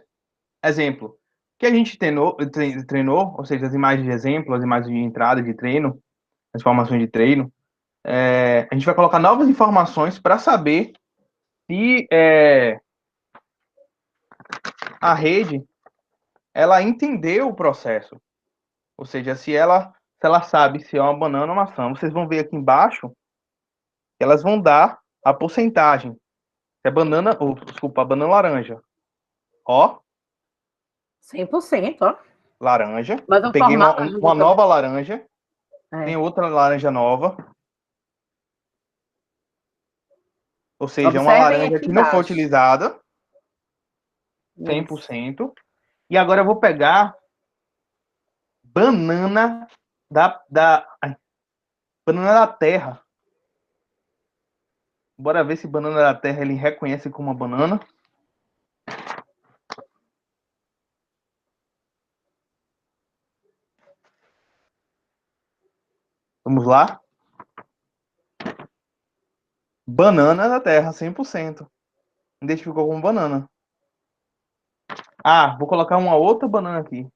Exemplo, que a gente treinou, ou seja, as imagens de exemplo, as imagens de entrada de treino, as informações de treino, a gente vai colocar novas informações para saber se a rede ela entendeu o processo. Ou seja, se ela sabe se é uma banana ou uma maçã. Vocês vão ver aqui embaixo que elas vão dar a porcentagem. É banana, desculpa, banana laranja. Ó. 100%, ó. Laranja. Mas Eu o peguei formato ajuda uma nova também. laranja. Tem outra laranja nova. Ou seja, uma Observem laranja aqui que não foi embaixo. utilizada. 100%. E agora eu vou pegar banana banana da terra. Bora ver se banana da terra ele reconhece como uma banana. Vamos lá. Banana da terra, 100%. Identificou como banana. Ah, vou colocar uma outra banana aqui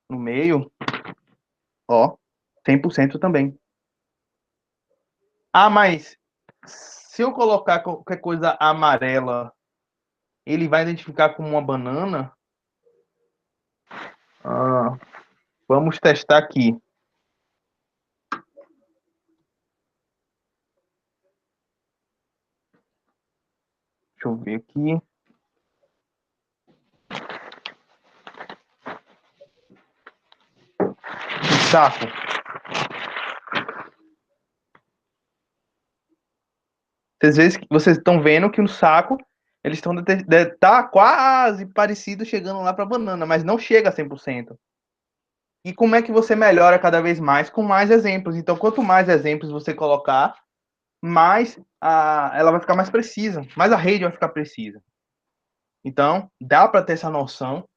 no meio. Ó, 100% também. Ah, mas se eu colocar qualquer coisa amarela, ele vai identificar como uma banana? Ah, vamos testar aqui. Deixa eu ver aqui. Que saco. Vocês estão vendo que no saco eles estão tá quase parecido chegando lá para banana, mas não chega a 100%. E como é que você melhora cada vez mais? Com mais exemplos. Então, quanto mais exemplos você colocar, mais ela vai ficar mais precisa, mais a rede vai ficar precisa. Então, dá para ter essa noção.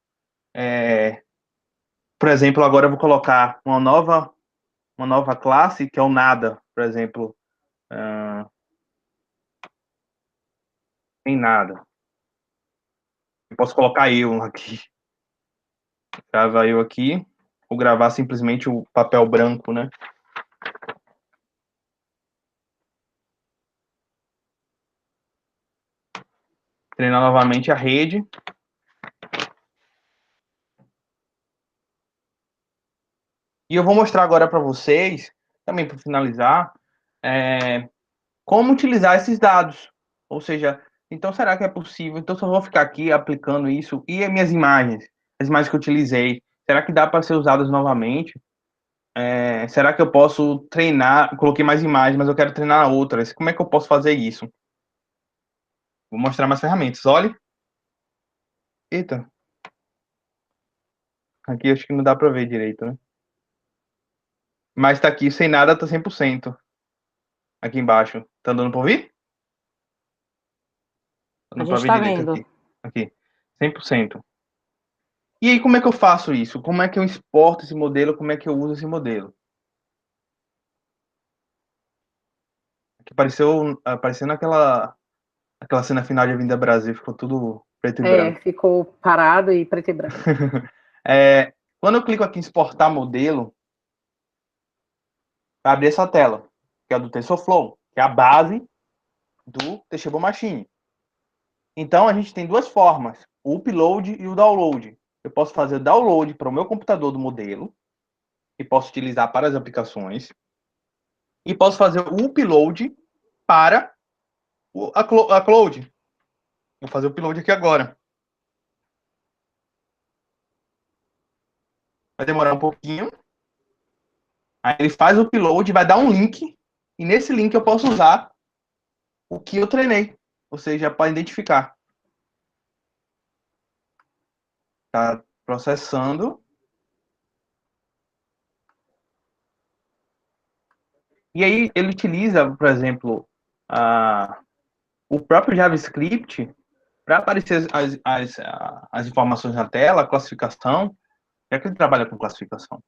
Por exemplo, agora eu vou colocar uma nova classe, que é o nada. Por exemplo, em nada. Eu posso colocar eu aqui. Grava eu aqui. Ou gravar simplesmente o papel branco, né? Treinar novamente a rede. E eu vou mostrar agora para vocês, também para finalizar, como utilizar esses dados. Ou seja, então será que é possível? Então se eu vou ficar aqui aplicando isso e as minhas imagens, as imagens que eu utilizei, será que dá para ser usadas novamente? Será que eu posso treinar? Coloquei mais imagens, mas eu quero treinar outras. Como é que eu posso fazer isso? Vou mostrar mais ferramentas. Olhe. Eita. Aqui acho que não dá para ver direito, né? Mas tá aqui, sem nada, tá 100%. Aqui embaixo. Tá dando para ouvir? Tá A dando para gente ver tá direito vendo. aqui. Aqui. 100%. E aí, como é que eu faço isso? Como é que eu exporto esse modelo? Como é que eu uso esse modelo? Aqui aparecendo aquela cena final de Avenida Brasil, ficou tudo preto e branco. Ficou parado e preto e branco. Quando eu clico aqui em exportar modelo, vai abrir essa tela, que é a do TensorFlow, que é a base do Teachable Machine. Então, a gente tem duas formas, o upload e o download. Eu posso fazer o download para o meu computador do modelo, e posso utilizar para as aplicações, e posso fazer o upload para a cloud. Vou fazer o upload aqui agora. Vai demorar um pouquinho. Aí ele faz o upload, vai dar um link, e nesse link eu posso usar o que eu treinei. Você já pode identificar. Está processando. E aí ele utiliza, por exemplo, o próprio JavaScript para aparecer as informações na tela, a classificação. É que ele trabalha com classificação.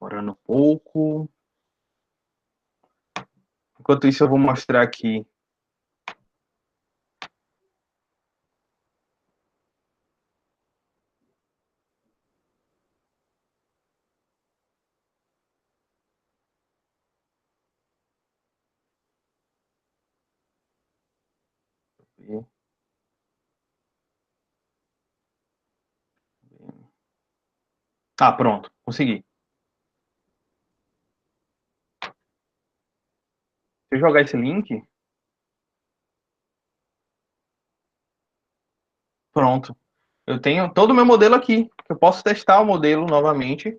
Orando um pouco. Enquanto isso, eu vou mostrar aqui. Pronto, consegui. Se eu jogar esse link, pronto. Eu tenho todo o meu modelo aqui. Eu posso testar o modelo novamente.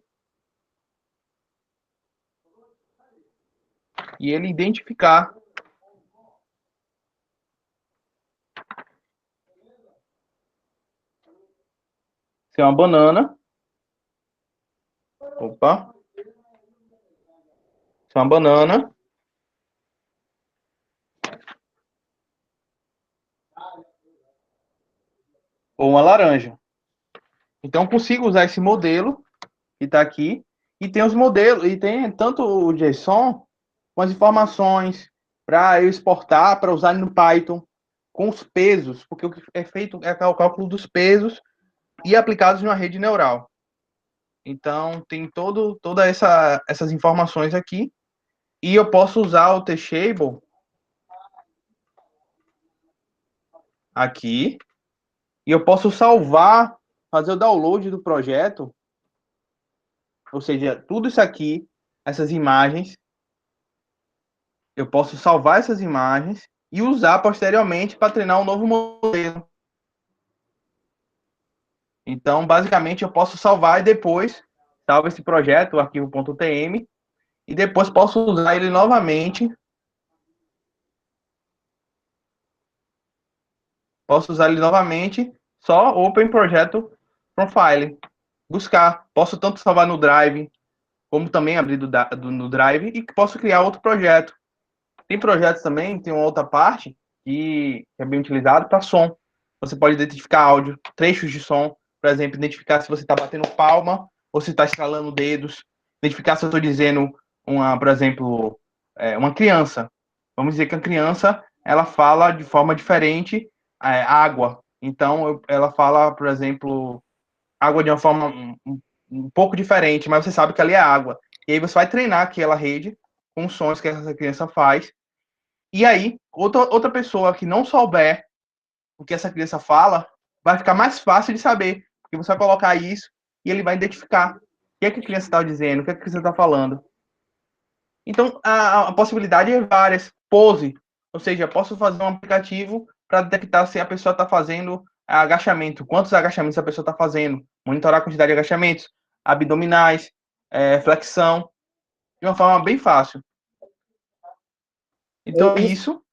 E ele identificar se é uma banana. Opa. Se é uma banana. Ou uma laranja. Então, eu consigo usar esse modelo que está aqui. E tem os modelos, e tem tanto o JSON com as informações para eu exportar, para usar no Python, com os pesos, porque o que é feito é o cálculo dos pesos e aplicados em uma rede neural. Então, tem todas essas informações aqui. E eu posso usar o Teachable aqui. E eu posso salvar, fazer o download do projeto. Ou seja, tudo isso aqui, essas imagens, eu posso salvar essas imagens e usar posteriormente para treinar um novo modelo. Então, basicamente, eu posso salvar e depois salvo esse projeto, o arquivo.tm, e depois posso usar ele novamente. Posso usar ele novamente, só Open Projeto Profile. Buscar. Posso tanto salvar no Drive, como também abrir no Drive, e posso criar outro projeto. Tem projetos também, tem uma outra parte que é bem utilizado para som. Você pode identificar áudio, trechos de som, por exemplo, identificar se você está batendo palma ou se está estralando dedos, identificar se eu estou dizendo, por exemplo, uma criança. Vamos dizer que a criança ela fala de forma diferente água. Então, ela fala, por exemplo, água de uma forma um pouco diferente, mas você sabe que ali é água. E aí você vai treinar aquela rede com os sons que essa criança faz. E aí, outra pessoa que não souber o que essa criança fala, vai ficar mais fácil de saber. Porque você vai colocar isso e ele vai identificar o que é que a criança está dizendo, o que é que a criança está falando. Então, a possibilidade é várias. Pose, ou seja, posso fazer um aplicativo para detectar se a pessoa está fazendo agachamento, quantos agachamentos a pessoa está fazendo, monitorar a quantidade de agachamentos, abdominais, flexão, de uma forma bem fácil. Então, isso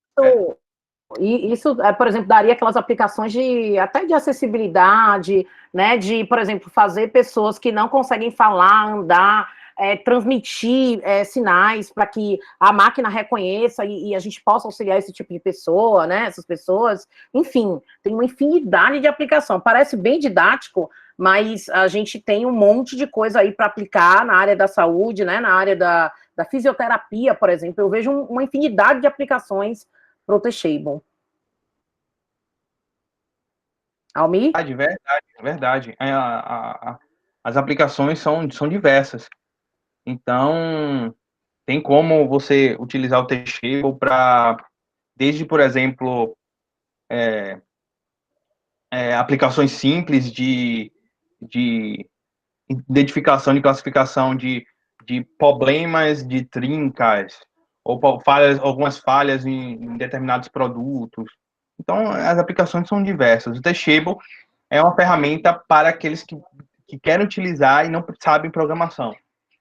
E isso, por exemplo, daria aquelas aplicações até de acessibilidade, né? De, por exemplo, fazer pessoas que não conseguem falar, andar, transmitir sinais para que a máquina reconheça e a gente possa auxiliar esse tipo de pessoa, né? Essas pessoas. Enfim, tem uma infinidade de aplicação. Parece bem didático, mas a gente tem um monte de coisa aí para aplicar na área da saúde, né? Na área da fisioterapia, por exemplo. Eu vejo uma infinidade de aplicações para o Teachable. Almi? Verdade. As aplicações são diversas. Então, tem como você utilizar o Teachable para, desde, por exemplo, aplicações simples de identificação e classificação de problemas de trincas, ou algumas falhas em determinados produtos. Então, as aplicações são diversas. O Teachable é uma ferramenta para aqueles que querem utilizar e não sabem programação.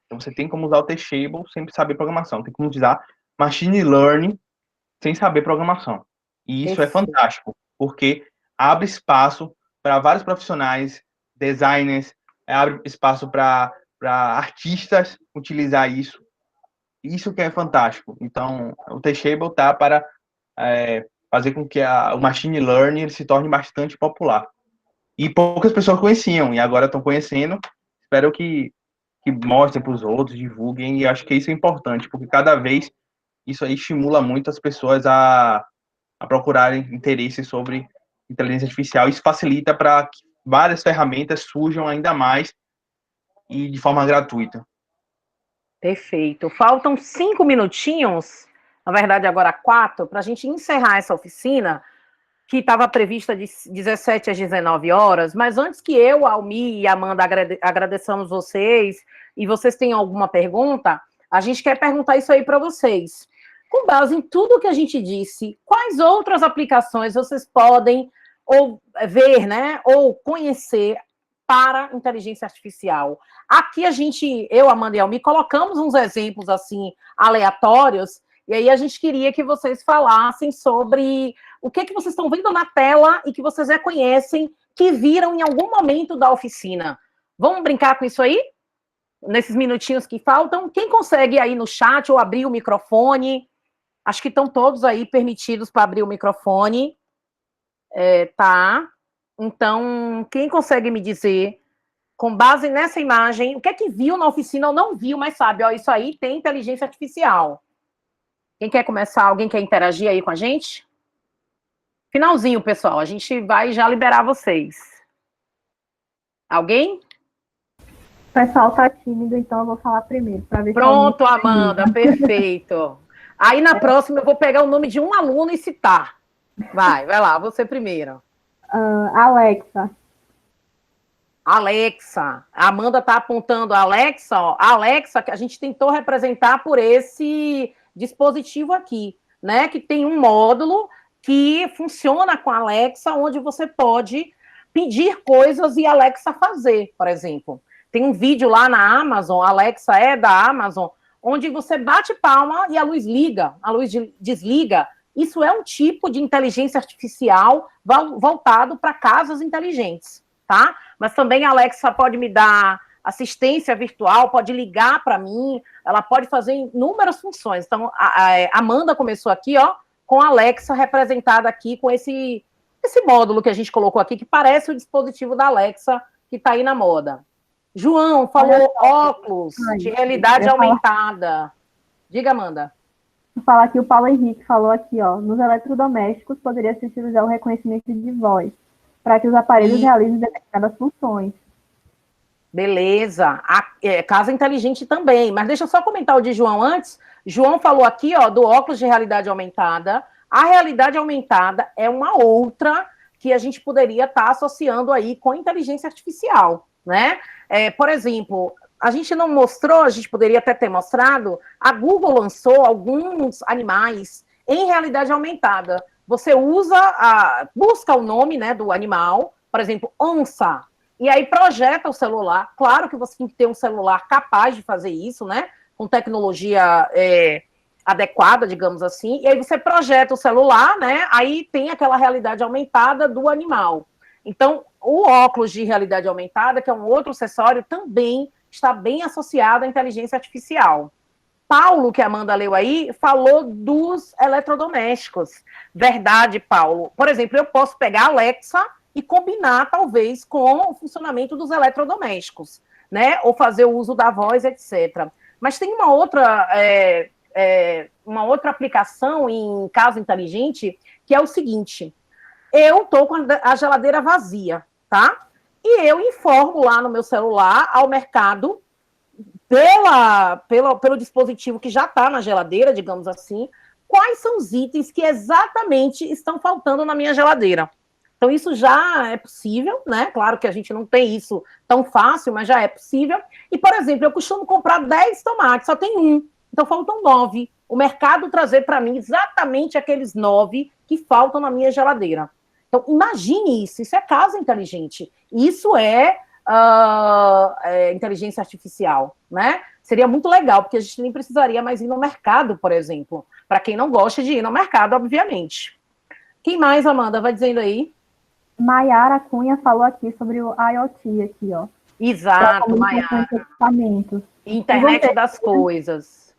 Então, você tem como usar o Teachable sem saber programação. Tem como usar Machine Learning sem saber programação. E isso é fantástico, porque abre espaço para vários profissionais, designers, abre espaço para artistas utilizar isso. Isso que é fantástico. Então, o Teachable está para fazer com que o Machine Learning se torne bastante popular. E poucas pessoas conheciam, e agora estão conhecendo. Espero que mostrem para os outros, divulguem, e acho que isso é importante, porque cada vez isso aí estimula muito as pessoas a procurarem interesse sobre inteligência artificial. Isso facilita para que várias ferramentas surjam ainda mais e de forma gratuita. Perfeito. Faltam 5 minutinhos, na verdade agora 4, para a gente encerrar essa oficina, que estava prevista de 17 às 19 horas, mas antes que eu, Almi e Amanda agradeçamos vocês, e vocês têm alguma pergunta, a gente quer perguntar isso aí para vocês. Com base em tudo que a gente disse, quais outras aplicações vocês podem ou ver, né, ou conhecer para inteligência artificial? Aqui eu, Amanda e Almi, colocamos uns exemplos assim aleatórios, e aí a gente queria que vocês falassem sobre o que vocês estão vendo na tela e que vocês reconhecem, que viram em algum momento da oficina. Vamos brincar com isso aí? Nesses minutinhos que faltam? Quem consegue aí no chat ou abrir o microfone? Acho que estão todos aí permitidos para abrir o microfone. Tá. Então, quem consegue me dizer, com base nessa imagem, o que é que viu na oficina ou não viu, mas sabe, ó, isso aí tem inteligência artificial. Quem quer começar? Alguém quer interagir aí com a gente? Finalzinho, pessoal. A gente vai já liberar vocês. Alguém? O pessoal tá tímido, então eu vou falar primeiro. Ver Pronto, Amanda. Perfeito. Aí na próxima eu vou pegar o nome de um aluno e citar. Vai lá, você primeiro. Alexa. Alexa. A Amanda tá apontando a Alexa, ó. A Alexa, que a gente tentou representar por esse dispositivo aqui, né? Que tem um módulo que funciona com a Alexa, onde você pode pedir coisas e a Alexa fazer, por exemplo. Tem um vídeo lá na Amazon, a Alexa é da Amazon, onde você bate palma e a luz liga, a luz desliga. Isso é um tipo de inteligência artificial voltado para casas inteligentes, tá? Mas também a Alexa pode me dar assistência virtual, pode ligar para mim, ela pode fazer inúmeras funções. Então, a Amanda começou aqui, ó, com a Alexa representada aqui, com esse módulo que a gente colocou aqui, que parece o dispositivo da Alexa que está aí na moda. João falou óculos de realidade aumentada. Diga, Amanda. Vou falar que o Paulo Henrique falou aqui, ó, nos eletrodomésticos poderia se utilizar o reconhecimento de voz para que os aparelhos realizem determinadas funções. Beleza. Casa inteligente também. Mas deixa eu só comentar o de João antes. João falou aqui, ó, do óculos de realidade aumentada. A realidade aumentada é uma outra que a gente poderia estar associando aí com inteligência artificial, né? Por exemplo, a gente não mostrou, a gente poderia até ter mostrado, a Google lançou alguns animais em realidade aumentada. Você busca o nome, né, do animal, por exemplo, onça, e aí projeta o celular. Claro que você tem que ter um celular capaz de fazer isso, né, com tecnologia adequada, digamos assim, e aí você projeta o celular, né? Aí tem aquela realidade aumentada do animal. Então, o óculos de realidade aumentada, que é um outro acessório, também está bem associado à inteligência artificial. Paulo, que a Amanda leu aí, falou dos eletrodomésticos. Verdade, Paulo. Por exemplo, eu posso pegar a Alexa e combinar, talvez, com o funcionamento dos eletrodomésticos, né? Ou fazer o uso da voz, etc. Mas tem uma outra aplicação em casa inteligente, que é o seguinte: eu estou com a geladeira vazia, tá? E eu informo lá no meu celular ao mercado, pelo dispositivo que já está na geladeira, digamos assim, quais são os itens que exatamente estão faltando na minha geladeira. Então, isso já é possível, né? Claro que a gente não tem isso tão fácil, mas já é possível. E, por exemplo, eu costumo comprar 10 tomates, só tem um. Então, faltam 9. O mercado trazer para mim exatamente aqueles 9 que faltam na minha geladeira. Então, imagine isso é casa inteligente. Isso é inteligência artificial, né? Seria muito legal, porque a gente nem precisaria mais ir no mercado, por exemplo. Para quem não gosta de ir no mercado, obviamente. Quem mais, Amanda? Vai dizendo aí. Maiara Cunha falou aqui sobre o IoT aqui, ó. Exato, Maiara. Internet das coisas.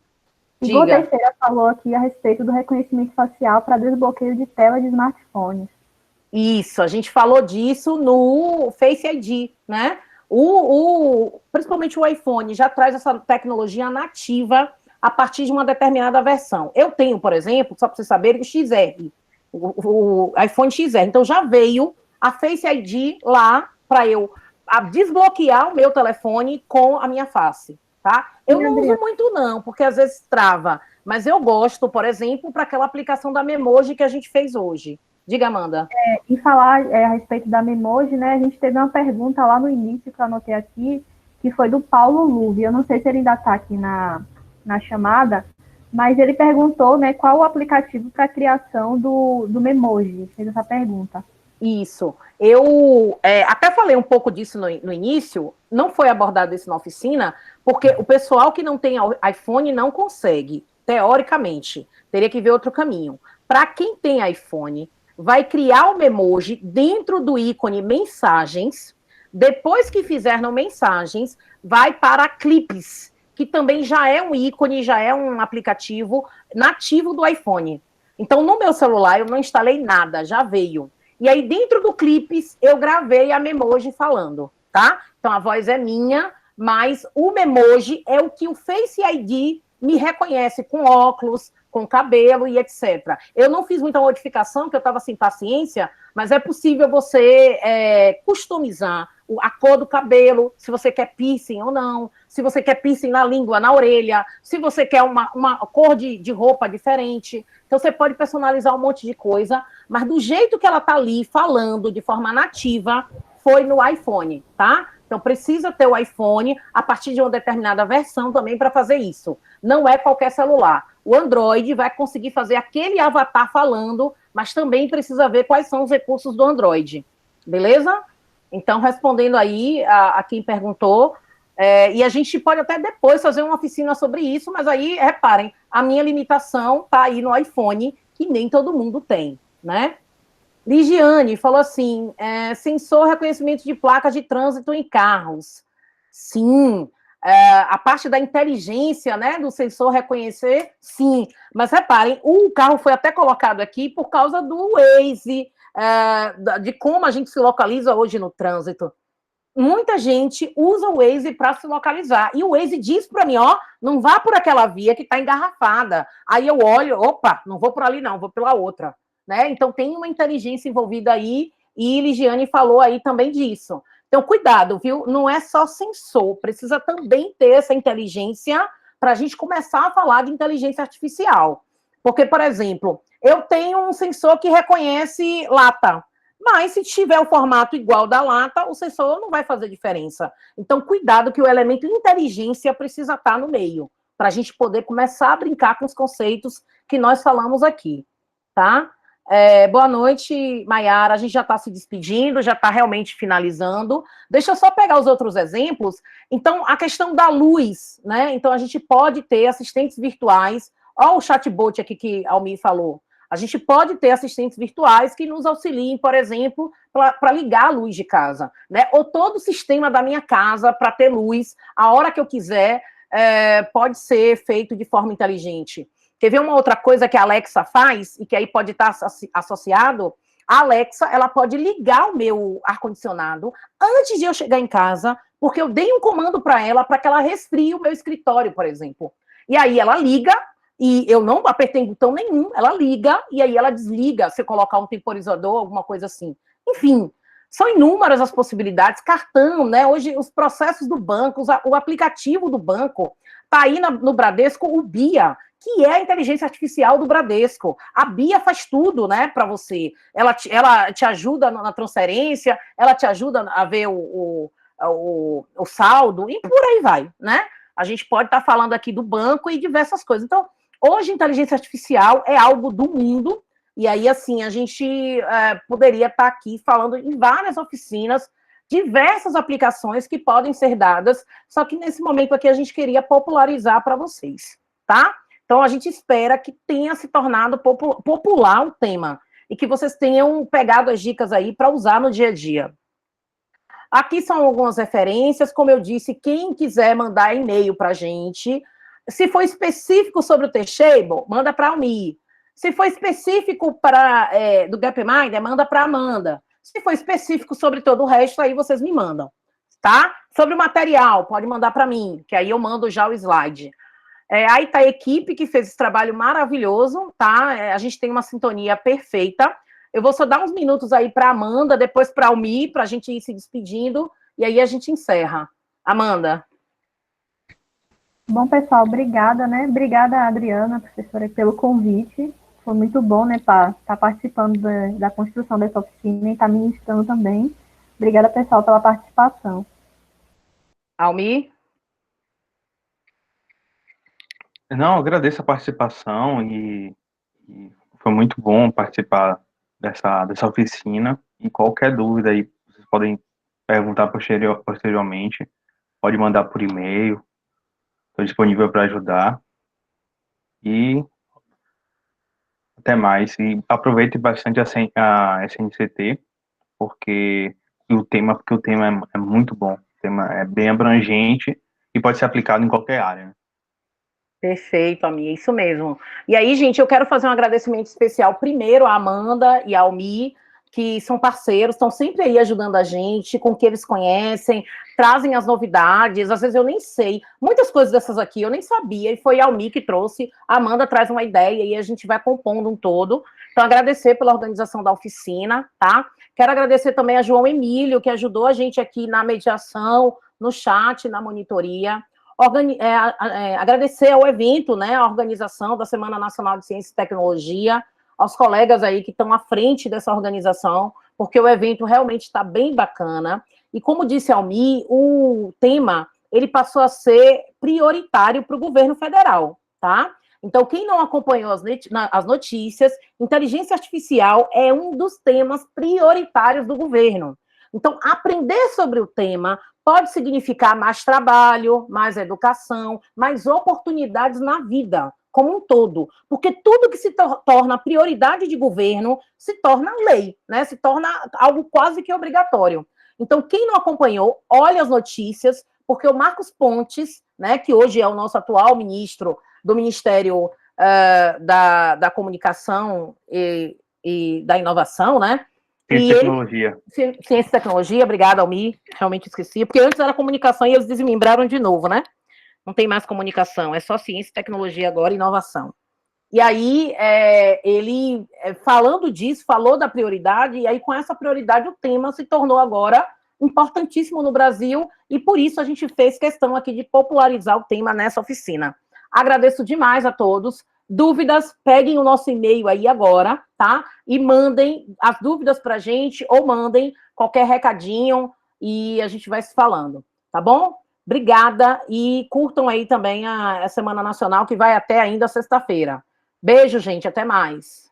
Igor Teixeira falou aqui a respeito do reconhecimento facial para desbloqueio de tela de smartphones. Isso, a gente falou disso no Face ID, né? Principalmente o iPhone já traz essa tecnologia nativa a partir de uma determinada versão. Eu tenho, por exemplo, só para vocês saberem, o XR, o iPhone XR. Então já veio a Face ID lá para eu desbloquear o meu telefone com a minha face, tá? Eu não uso muito não, porque às vezes trava, mas eu gosto, por exemplo, para aquela aplicação da Memoji que a gente fez hoje. Diga, Amanda. E falar a respeito da Memoji, né? A gente teve uma pergunta lá no início, que eu anotei aqui, que foi do Paulo Luve. Eu não sei se ele ainda está aqui na chamada, mas ele perguntou, né, qual o aplicativo para a criação do Memoji. Fez essa pergunta. Isso. Eu até falei um pouco disso no início, não foi abordado isso na oficina, porque o pessoal que não tem iPhone não consegue, teoricamente. Teria que ver outro caminho. Para quem tem iPhone, vai criar o Memoji dentro do ícone Mensagens. Depois que fizer no Mensagens, vai para Clips, que também já é um ícone, já é um aplicativo nativo do iPhone. Então, no meu celular, eu não instalei nada, já veio. E aí, dentro do Clips, eu gravei a Memoji falando, tá? Então, a voz é minha, mas o Memoji é o que o Face ID me reconhece com óculos, com cabelo e etc. Eu não fiz muita modificação, porque eu estava sem paciência, mas é possível você customizar a cor do cabelo, se você quer piercing ou não, se você quer piercing na língua, na orelha, se você quer uma cor de roupa diferente. Então, você pode personalizar um monte de coisa, mas do jeito que ela está ali, falando de forma nativa, foi no iPhone, tá? Então, precisa ter o iPhone a partir de uma determinada versão também para fazer isso. Não é qualquer celular. O Android vai conseguir fazer aquele avatar falando, mas também precisa ver quais são os recursos do Android. Beleza? Então, respondendo aí a quem perguntou, e a gente pode até depois fazer uma oficina sobre isso, mas aí, reparem, a minha limitação está aí no iPhone, que nem todo mundo tem, né? Ligiane falou assim, sensor reconhecimento de placas de trânsito em carros. Sim, a parte da inteligência, né, do sensor reconhecer, sim. Mas reparem, o carro foi até colocado aqui por causa do Waze, de como a gente se localiza hoje no trânsito. Muita gente usa o Waze para se localizar. E o Waze diz para mim, ó, não vá por aquela via que está engarrafada. Aí eu olho, opa, não vou por ali não, vou pela outra. Né? Então, tem uma inteligência envolvida aí, e Ligiane falou aí também disso. Então, cuidado, viu? Não é só sensor, precisa também ter essa inteligência para a gente começar a falar de inteligência artificial. Porque, por exemplo, eu tenho um sensor que reconhece lata, mas se tiver o formato igual da lata, o sensor não vai fazer diferença. Então, cuidado que o elemento inteligência precisa estar no meio, para a gente poder começar a brincar com os conceitos que nós falamos aqui, tá? Boa noite, Maiara. A gente já está se despedindo, já está realmente finalizando. Deixa eu só pegar os outros exemplos. Então, a questão da luz, né? Então, a gente pode ter assistentes virtuais. Olha o chatbot aqui que a Almir falou. A gente pode ter assistentes virtuais que nos auxiliem, por exemplo, para ligar a luz de casa, né? Ou todo o sistema da minha casa para ter luz a hora que eu quiser, pode ser feito de forma inteligente. Quer ver uma outra coisa que a Alexa faz e que aí pode estar associado? A Alexa, ela pode ligar o meu ar-condicionado antes de eu chegar em casa, porque eu dei um comando para ela para que ela resfrie o meu escritório, por exemplo. E aí ela liga, e eu não apertei botão nenhum, ela liga, e aí ela desliga, se eu colocar um temporizador, alguma coisa assim. Enfim, são inúmeras as possibilidades. Cartão, né? Hoje, os processos do banco, o aplicativo do banco, tá aí no Bradesco o BIA, que é a inteligência artificial do Bradesco. A Bia faz tudo, né, para você. Ela te ajuda na transferência, ela te ajuda a ver o saldo, e por aí vai, né? A gente pode estar falando aqui do banco e diversas coisas. Então, hoje, inteligência artificial é algo do mundo, e aí, assim, a gente poderia estar aqui falando em várias oficinas, diversas aplicações que podem ser dadas, só que nesse momento aqui a gente queria popularizar para vocês, tá? Então, a gente espera que tenha se tornado popular o tema e que vocês tenham pegado as dicas aí para usar no dia a dia. Aqui são algumas referências, como eu disse, quem quiser mandar e-mail para a gente, se for específico sobre o T-Shable, manda para a Almir. Se for específico do Gapminder, manda para a Amanda. Se for específico sobre todo o resto, aí vocês me mandam, tá? Sobre o material, pode mandar para mim, que aí eu mando já o slide. Aí tá a equipe que fez esse trabalho maravilhoso, tá? A gente tem uma sintonia perfeita. Eu vou só dar uns minutos aí para Amanda, depois para Almir, para a gente ir se despedindo, e aí a gente encerra. Amanda. Bom, pessoal, obrigada, né? Obrigada, Adriana, professora, pelo convite. Foi muito bom, né, estar participando da construção dessa oficina e estar ministrando também. Obrigada, pessoal, pela participação. Almir? Não, agradeço a participação e foi muito bom participar dessa oficina. E qualquer dúvida aí, vocês podem perguntar posteriormente, pode mandar por e-mail, estou disponível para ajudar. E até mais. E aproveite bastante a SNCT, porque o tema é muito bom. O tema é bem abrangente e pode ser aplicado em qualquer área, né? Perfeito, Almir, isso mesmo. E aí, gente, eu quero fazer um agradecimento especial primeiro à Amanda e ao Almir, que são parceiros, estão sempre aí ajudando a gente, com o que eles conhecem, trazem as novidades, às vezes eu nem sei, muitas coisas dessas aqui eu nem sabia, e foi a Almir que trouxe, a Amanda traz uma ideia e a gente vai compondo um todo. Então, agradecer pela organização da oficina, tá? Quero agradecer também a João Emílio, que ajudou a gente aqui na mediação, no chat, na monitoria. Agradecer ao evento, né, a organização da Semana Nacional de Ciência e Tecnologia, aos colegas aí que estão à frente dessa organização, porque o evento realmente está bem bacana. E como disse a Almir, o tema, ele passou a ser prioritário para o governo federal, tá? Então, quem não acompanhou as notícias, inteligência artificial é um dos temas prioritários do governo. Então, aprender sobre o tema pode significar mais trabalho, mais educação, mais oportunidades na vida, como um todo. Porque tudo que se torna prioridade de governo se torna lei, né? Se torna algo quase que obrigatório. Então, quem não acompanhou, olhe as notícias, porque o Marcos Pontes, né, que hoje é o nosso atual ministro do Ministério da Comunicação e da Inovação, né? Ciência e tecnologia. Ciência e tecnologia, obrigada, Almir, realmente esqueci, porque antes era comunicação e eles desmembraram de novo, né? Não tem mais comunicação, é só ciência e tecnologia agora, inovação. E aí, ele, falando disso, falou da prioridade, e aí com essa prioridade o tema se tornou agora importantíssimo no Brasil, e por isso a gente fez questão aqui de popularizar o tema nessa oficina. Agradeço demais a todos. Dúvidas, peguem o nosso e-mail aí agora, tá? E mandem as dúvidas para a gente, ou mandem qualquer recadinho, e a gente vai se falando, tá bom? Obrigada, e curtam aí também a Semana Nacional, que vai até ainda sexta-feira. Beijo, gente, até mais.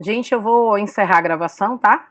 Gente, eu vou encerrar a gravação, tá?